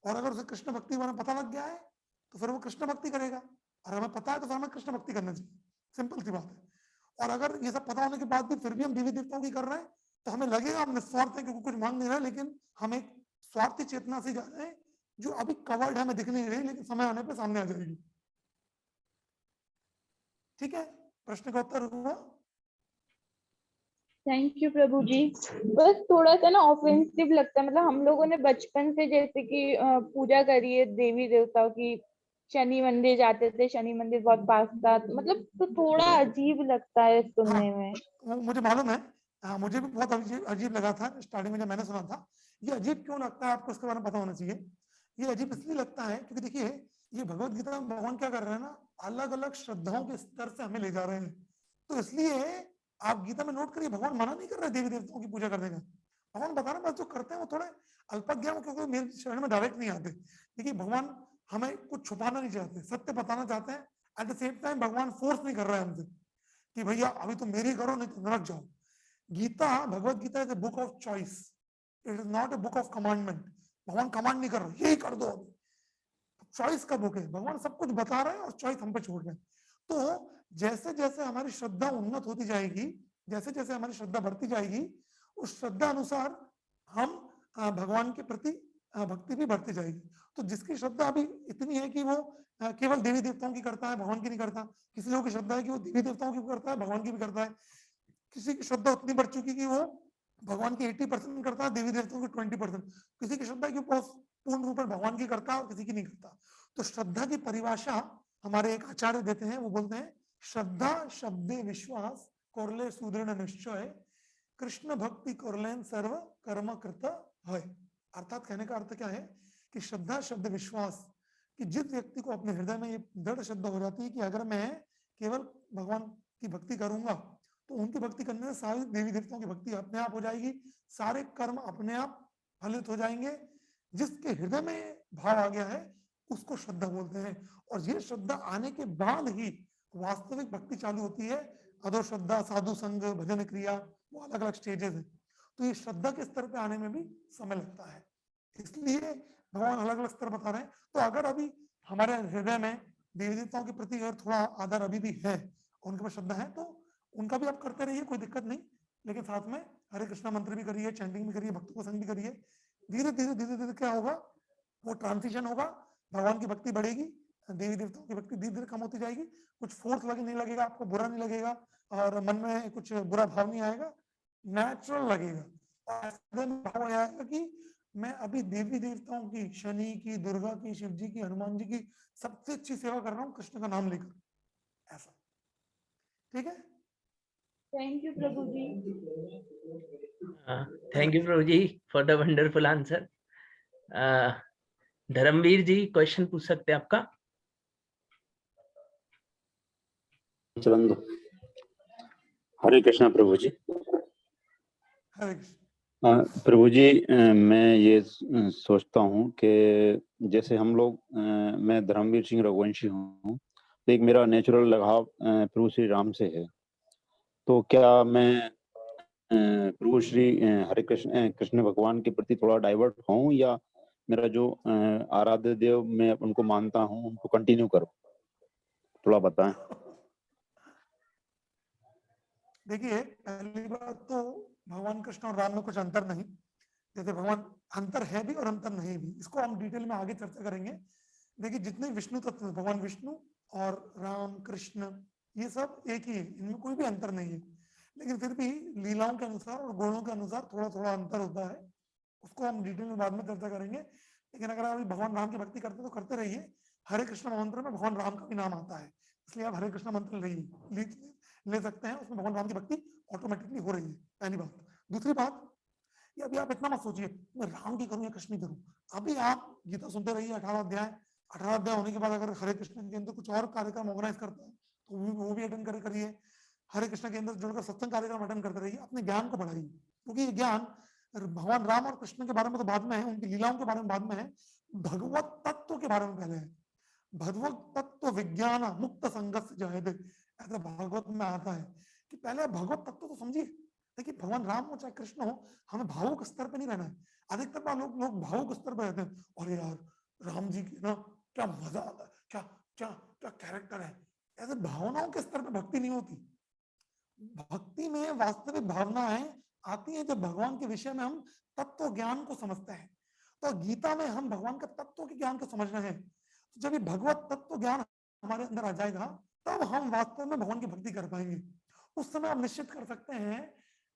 [SPEAKER 1] और अगर उसे कृष्ण भक्ति में पता लग गया है तो फिर वो कृष्ण भक्ति करेगा, और हमें पता है तो फिर हमें कृष्ण भक्ति करना चाहिए, सिंपल सी बात है। और अगर ये सब पता होने के बाद भी फिर भी हम देवी देवताओं की कर रहे हैं तो हमें लगेगा हम निस्वार्थ है क्योंकि कुछ मांग नहीं रहे, लेकिन हम एक स्वार्थी चेतना से जा रहे हैं जो अभी कवर्ड है, हमें दिख नहीं रही, लेकिन समय आने पर सामने आ जाएगी। ठीक है, प्रश्न का उत्तर हुआ?
[SPEAKER 6] थैंक यू प्रभु जी। बस थोड़ा सा ना ऑफेंसिव लगता है, मतलब हम लोगों ने बचपन से जैसे कि पूजा करी है देवी देवताओं की, शनि मंदिर जाते थे, शनि मंदिर बहुत पास था, तो मतलब तो थोड़ा अजीब लगता है सुनने में।
[SPEAKER 1] वो मुझे मालूम है। मुझे भी बहुत अजीब अजीब लगा था स्टार्टिंग में जब मैंने सुना था। ये अजीब क्यों लगता है आपको, इसके बारे में पता होना चाहिए। ये अजीब इसलिए लगता है क्योंकि देखिए, ये भगवत गीता में भगवान क्या कर रहे हैं ना, अलग अलग श्रद्धाओं के स्तर से हमें ले जा रहे हैं। तो इसलिए आप गीता में नोट करिए, भगवान मना नहीं कर रहे देवी देवताओं की पूजा करने का। भगवान बता रहे हैं बस जो करते हैं वो थोड़े अल्पज्ञान, क्योंकि मेरे शरण में डायरेक्ट नहीं आते। देखिए भगवान हमें कुछ छुपाना नहीं चाहते, सत्य बताना चाहते हैं। एट द सेम टाइम भगवान फोर्स नहीं कर रहे हैं हमसे कि भैया अभी तो मेरी करो नहीं तो नरक जाओ। Gita, Bhagavad Gita is a book of choice, it is not a book of commandment. भगवान कमांड नहीं कर रहे यही कर दो, चॉइस का बुक है। भगवान सब कुछ बता रहे हैं और चॉइस हम पे छोड़ रहे हैं। तो जैसे जैसे हमारी श्रद्धा उन्नत होती जाएगी, जैसे जैसे हमारी श्रद्धा बढ़ती जाएगी, उस श्रद्धा अनुसार हम भगवान के प्रति भक्ति भी बढ़ती जाएगी। तो जिसकी श्रद्धा अभी इतनी है कि वो केवल देवी देवताओं की करता है, भगवान की नहीं करता। किसी लोगों की श्रद्धा है कि वो देवी देवताओं की भी करता है, भगवान की भी करता है। किसी की श्रद्धा उतनी बढ़ चुकी कि वो भगवान की 80% करता है, देवी देवताओं की 20%। किसी की श्रद्धा की पूर्ण रूप में भगवान की करता है और किसी की नहीं करता। तो श्रद्धा की परिभाषा हमारे एक आचार्य देते हैं, वो बोलते हैं श्रद्धा शब्दे विश्वास कोरले सुदृढ़ निश्चय कृष्ण भक्ति कोरलेन सर्व कर्म कृत है। अर्थात कहने का अर्थ क्या है कि श्रद्धा शब्द विश्वास, कि जिस व्यक्ति को अपने हृदय में ये दृढ़ श्रद्धा हो जाती है कि अगर मैं केवल भगवान की भक्ति करूंगा तो उनकी भक्ति करने से सारी देवी देवताओं की भक्ति अपने आप हो जाएगी, सारे कर्म अपने आप फलित हो जाएंगे। जिसके हृदय में भाव आ गया है उसको श्रद्धा बोलते हैं। और ये श्रद्धा आने के बाद ही वास्तविक भक्ति चालू होती है। अधो श्रद्धा, साधु संग, भजन क्रिया, वो अलग अलग स्टेजेस है। तो ये श्रद्धा के स्तर पे आने में भी समय लगता है, इसलिए भगवान अलग अलग स्तर बता रहे हैं। तो अगर अभी हमारे हृदय में देवी देवताओं के प्रति अगर थोड़ा आदर अभी भी है, उनके पास श्रद्धा है, तो उनका भी आप करते रहिए, कोई दिक्कत नहीं। लेकिन साथ में हरे कृष्णा मंत्र भी करिए, चैंटिंग भी करिए, भक्ति को संग भी करिए। धीरे धीरे धीरे धीरे क्या होगा, वो ट्रांजिशन होगा, भगवान की भक्ति बढ़ेगी, देवी देवताओं की भक्ति धीरे धीरे कम होती जाएगी। कुछ फोर्स लगे नहीं लगेगा, आपको बुरा नहीं लगेगा और मन में कुछ बुरा भाव नहीं आएगा, नेचुरल लगेगा। और ऐसा भाव आएगा कि मैं अभी देवी देवताओं की, शनि की, दुर्गा की, शिव जी की, हनुमान जी की सबसे अच्छी सेवा कर रहा हूँ कृष्ण का नाम लेकर, ऐसा। ठीक है,
[SPEAKER 6] थैंक यू प्रभु जी।
[SPEAKER 2] थैंक यू प्रभु जी for the wonderful answer. Dharmveer ji question पूछ सकते हैं आपका।
[SPEAKER 7] चलन दो। हरे कृष्णा प्रभु जी।
[SPEAKER 1] हरे कृष्ण।
[SPEAKER 7] प्रभु जी, मैं ये सोचता हूँ कि जैसे हम लोग, मैं धर्मवीर सिंह रघुवंशी हूँ, तो एक मेरा नेचुरल लगाव प्रभु श्री राम से है। तो क्या मैं प्रभु श्री हरे कृष्ण भगवान के प्रति थोड़ा डाइवर्ट हूँ, या मेरा जो आराध्य देव मैं उनको मानता हूँ उनको कंटिन्यू करूँ? थोड़ा बताएं।
[SPEAKER 1] देखिए, पहली बात तो भगवान कृष्ण और राम में कुछ अंतर नहीं। जैसे भगवान अंतर है भी और अंतर नहीं भी, इसको हम डिटेल में आगे चर्चा करेंगे। देखिए, जितने विष्णु तत्व, भगवान विष्णु और राम कृष्ण, ये सब एक ही है, इनमें कोई भी अंतर नहीं है। लेकिन फिर भी लीलाओं के अनुसार और गुणों के अनुसार थोड़ा थोड़ा अंतर होता है, उसको हम डिटेल में बाद में चर्चा करेंगे। लेकिन अगर आप भगवान राम की भक्ति करते तो करते रहिए। हरे कृष्ण मंत्र में भगवान राम का भी नाम आता है, इसलिए आप हरे कृष्ण मंत्र ले सकते हैं, उसमें भगवान राम की भक्ति ऑटोमेटिकली हो रही है, पहली बात। दूसरी बात, ये अभी आप इतना मत सोचिए मैं राम की करूं या कृष्ण की करूं। अभी आप गीता सुनते रहिए, 18 अध्याय होने के बाद अगर हरे कृष्ण के अंदर कुछ और कार्यक्रम ऑर्गेनाइज करता है तो वो भी अटेंड करिए। हरे कृष्ण के अंदर जुड़कर सत्संग कार्यक्रम अटेंड करते रहिए, अपने ज्ञान को बढ़ाइए, क्योंकि ये ज्ञान भगवान राम और कृष्ण के बारे में तो बाद में है, उनकी लीलाओं के बारे में बाद में है, भगवत तत्व के बारे में पहले है। भगवत तत्व विज्ञान मुक्त संगत जायते, ऐसा भागवत में आता है कि पहले भगवत तत्व तो समझिए। देखिए, भगवान राम हो चाहे कृष्ण हो, हमें भावुक स्तर पे नहीं रहना है। अधिकतर लोग भावुक स्तर पे रहते हैं, और यार राम जी की ना क्या मजा आता है, क्या क्या क्या कैरेक्टर है। ऐसे भावनाओं के स्तर पे भक्ति नहीं होती। भक्ति में वास्तविक भावनाएं आती है जब भगवान के विषय में हम तत्व ज्ञान को समझते हैं। तो गीता में हम भगवान का तत्व के ज्ञान को समझ रहे हैं। तो जब ये भगवत तत्व ज्ञान हमारे अंदर आ जाएगा, तब हम वास्तव में भगवान की भक्ति कर पाएंगे। उस समय आप निश्चित कर सकते हैं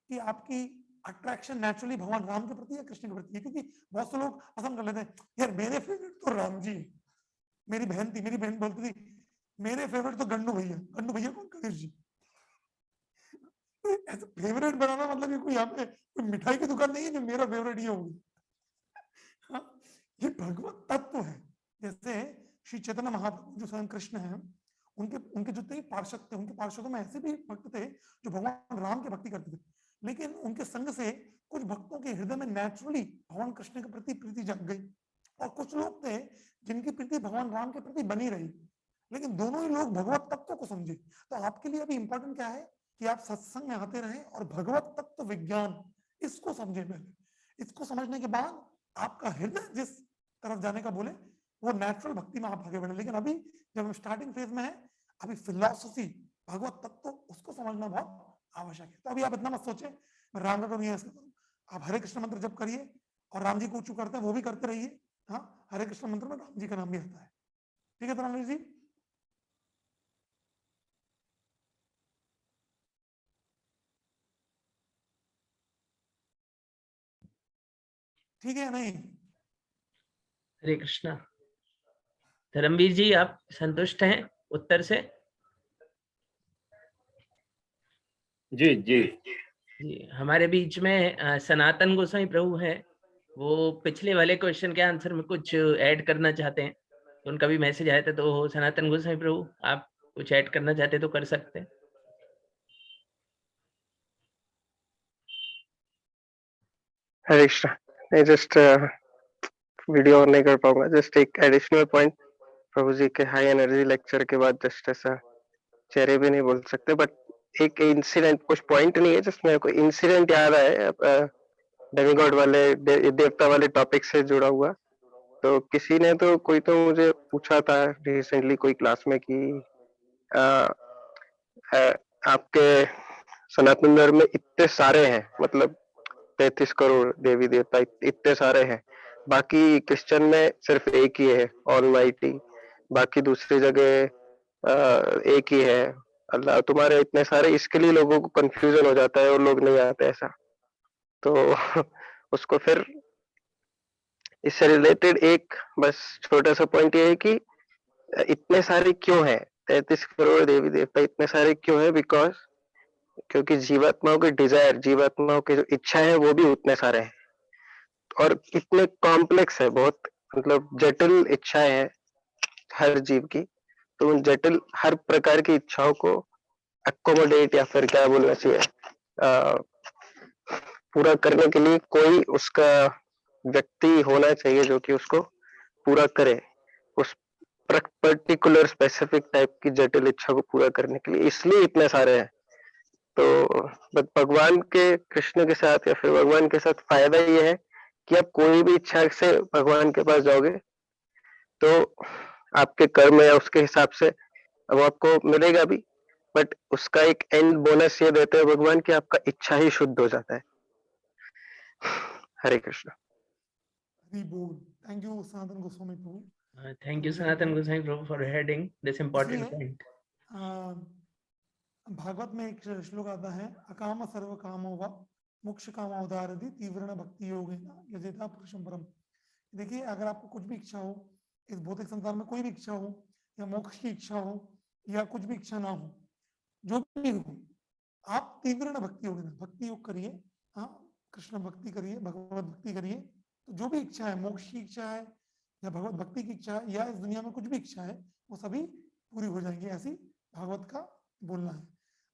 [SPEAKER 1] कि आपकी अट्रैक्शन नेचुरली भगवान राम के प्रति या कृष्ण के प्रति है? क्योंकि बहुत से लोग पसंद कर लेते हैं, यार मेरे फेवरेट तो राम जी है। मेरी बहन बोलती थी मेरे फेवरेट तो गन्नू भैया कौन? गणेश जी। ऐसे फेवरेट बनाना मतलब ये कोई यहाँ पे कोई मिठाई की दुकान नहीं है जो मेरा फेवरेट ये होगी। हाँ, ये भगवत तत्व है। जैसे श्री चैतन्य महाप्रभु जो स्वयं कृष्ण है, उनके उनके जितने पार्षद थे, उनके पार्षदों में ऐसे भी भक्त थे जो भगवान राम की भक्ति करते थे, लेकिन उनके संग से कुछ भक्तों के हृदय में नेचुरली भगवान कृष्ण के प्रति प्रीति जग गई, और कुछ लोग थे जिनकी प्रीति भगवान राम के प्रति बनी रही, लेकिन दोनों ही लोग भगवत तत्व को समझे। तो आपके लिए अभी इंपॉर्टेंट क्या है कि आप सत्संग में आते रहें और भगवत तत्व विज्ञान इसको समझे। पहले इसको समझने के बाद आपका हृदय जिस तरफ जाने का बोले वो नेचुरल भक्ति में आप आगे बढ़े। लेकिन अभी जब हम स्टार्टिंग फेज में है, अभी फिलॉसफी भगवत तत्व उसको समझना बहुत आवश्यक है। तो अभी आप इतना मत सोचे मैं राम का करूँ या ऐसा करूँ, आप हरे कृष्ण मंत्र जप करिए और राम जी को ऊंचू करते हैं वो भी करते रहिए। हाँ, हरे कृष्ण मंत्र में राम जी का नाम भी आता है। ठीक है तनवीर जी? ठीक है नहीं?
[SPEAKER 2] हरे कृष्णा। धर्मवीर जी आप संतुष्ट हैं उत्तर से?
[SPEAKER 7] जी जी
[SPEAKER 2] जी, हमारे बीच में सनातन गोसाई प्रभु है, वो पिछले वाले क्वेश्चन के आंसर में कुछ ऐड करना चाहते हैं, तो उनका भी मैसेज आया था। तो सनातन गोसाई प्रभु आप कुछ ऐड करना चाहते तो कर सकते हैं।
[SPEAKER 8] हरे कृष्णा। मैं जस्ट वीडियो ऑन नहीं कर पाऊंगा, जस्ट एक एडिशनल पॉइंट। प्रभु जी के हाई एनर्जी लेक्चर के बाद जस्ट ऐसा चेहरे भी नहीं बोल सकते, बट एक इंसिडेंट, कुछ पॉइंट नहीं है, जस्ट मेरे को इंसिडेंट याद आया डेमीगॉड वाले देवता वाले टॉपिक से जुड़ा हुआ। तो किसी ने तो कोई तो मुझे पूछा था रिसेंटली कोई क्लास में कि आ, आ, आपके सनातन धर्म में इतने सारे हैं, मतलब 33 करोड़ देवी देवता इतने सारे हैं, बाकी क्रिश्चियन में सिर्फ एक ही है ऑलमाइटी, बाकी दूसरी जगह एक ही है अल्लाह। तुम्हारे इतने सारे, इसके लिए लोगों को कंफ्यूजन हो जाता है और लोग नहीं आते ऐसा। तो उसको फिर इससे रिलेटेड एक बस छोटा सा पॉइंट ये है कि इतने सारे क्यों है, 33 करोड़ देवी देवता इतने सारे क्यों है? बिकॉज क्योंकि जीवात्माओं के डिजायर, जीवात्माओं के जो इच्छा है वो भी उतने सारे हैं, और इतने कॉम्प्लेक्स है, बहुत मतलब जटिल इच्छाएं हैं हर जीव की। तो उन जटिल हर प्रकार की इच्छाओं को अकोमोडेट या फिर क्या बोलना चाहिए, पूरा करने के लिए कोई उसका व्यक्ति होना चाहिए जो कि उसको पूरा करे, उस पर्टिकुलर स्पेसिफिक टाइप की जटिल इच्छा को पूरा करने के लिए, इसलिए इतने सारे हैं। तो भगवान के, कृष्ण के साथ या फिर भगवान के साथ फायदा ये है कि आप कोई भी इच्छा से भगवान के पास जाओगे तो आपके कर्म या उसके हिसाब से अब आपको मिलेगा भी, बट उसका एक एंड बोनस ये देते हैं भगवान कि आपका इच्छा ही शुद्ध हो जाता है। हरे कृष्ण।
[SPEAKER 1] हरि बोल। Thank you Sanatan Goswami Prabhu.
[SPEAKER 2] Thank you Sanatan Gosai Prabhu for heading this important
[SPEAKER 1] इसलिए
[SPEAKER 2] पॉइंट।
[SPEAKER 1] भागवत में एक श्लोक आता है, अकाम सर्व कामो वा मोक्ष कामा उदारति तीव्रण भक्ति योगेन यजेता पुरुषं परम। देखिए, अगर आपको कुछ भी इच्छा हो, इस भौतिक संसार में कोई भी इच्छा हो, या मोक्ष की इच्छा हो या कुछ भी इच्छा ना हो, जो भी हो, आप तीव्रण भक्ति योगेन, भक्ति योग करिए। हाँ, कृष्ण भक्ति करिए, भगवत भक्ति करिए, तो जो भी इच्छा है, मोक्ष की इच्छा है या भगवत भक्ति की इच्छा है या इस दुनिया में कुछ भी इच्छा है, वो सभी पूरी हो जाएंगी, ऐसी भागवत का बोलना है।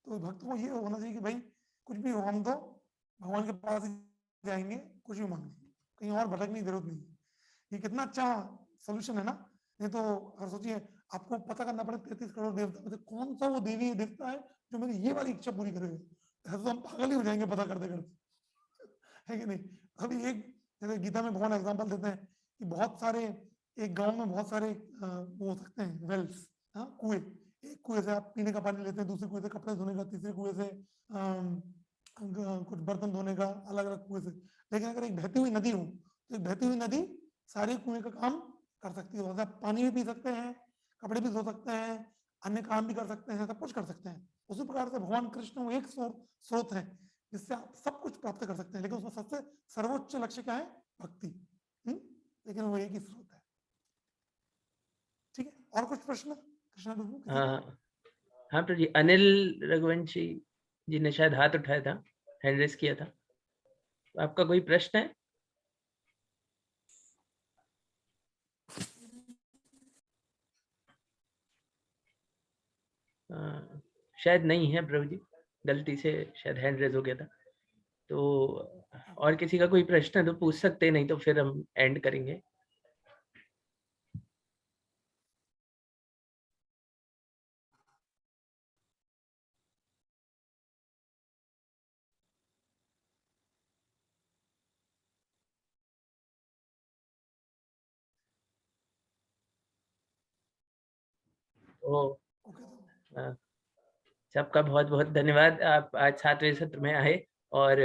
[SPEAKER 1] तो भक्त को ये होना चाहिए कि भाई कुछ भी हो, हम तो भगवान के पास जाएंगे, कुछ भी मांगेंगे, कहीं और भटकने की जरूरत नहीं। ये कितना अच्छा सोल्यूशन है ना? नहीं तो अगर सोचिए, आपको पता करना पड़े 33 करोड़ देवता में से कौन सा वो देवी देवता है जो मेरी ये वाली इच्छा पूरी करेगा, तो हम पागल ही हो जाएंगे पता करते करते, है कि नहीं? अभी एक जैसे गीता में भगवान एग्जाम्पल देते हैं कि बहुत सारे, एक गांव में बहुत सारे वो हो सकते हैं वेल्स, हाँ, कुएं। एक कुएं से आप पीने का पानी लेते हैं, दूसरे कुएं से कपड़े धोने का, तीसरे कुएं से कुछ बर्तन धोने का, अलग अलग कुएं से। लेकिन अगर एक बहती हुई नदी हो, तो एक बहती हुई नदी सारे कुएं का काम कर सकती है। आप पानी भी पी सकते हैं, कपड़े भी धो सकते हैं, अन्य काम भी कर सकते हैं, सब कुछ कर सकते हैं। उसी प्रकार से भगवान कृष्ण वो एक स्रोत है जिससे आप सब कुछ प्राप्त कर सकते हैं, लेकिन उसमें सबसे सर्वोच्च लक्ष्य क्या है? भक्ति। लेकिन वो एक ही स्रोत है। ठीक है, और कुछ प्रश्न कृष्णा प्रभु? किसी का?
[SPEAKER 2] हाँ प्रभु जी, अनिल रघुवंशी जी ने शायद हाथ उठाया था, हैंड रेस किया था। आपका कोई प्रश्न है? शायद नहीं है प्रभु जी, गलती से शायद हैंड रेज हो गया था। तो और किसी का कोई प्रश्न है तो पूछ सकते हैं, नहीं तो फिर हम एंड करेंगे। ओ
[SPEAKER 1] ओके तो
[SPEAKER 2] सबका बहुत बहुत धन्यवाद, आप आज 7वें सत्र में आए। और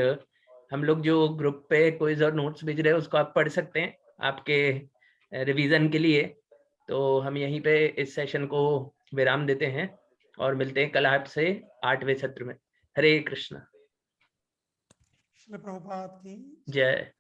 [SPEAKER 2] हम लोग जो ग्रुप पे क्विज और नोट्स भेज रहे हैं उसको आप पढ़ सकते हैं आपके रिवीजन के लिए। तो हम यहीं पे इस सेशन को विराम देते हैं और मिलते हैं कल आपसे 8वें सत्र में। हरे कृष्णा।
[SPEAKER 1] श्रील प्रभुपाद की
[SPEAKER 2] जय।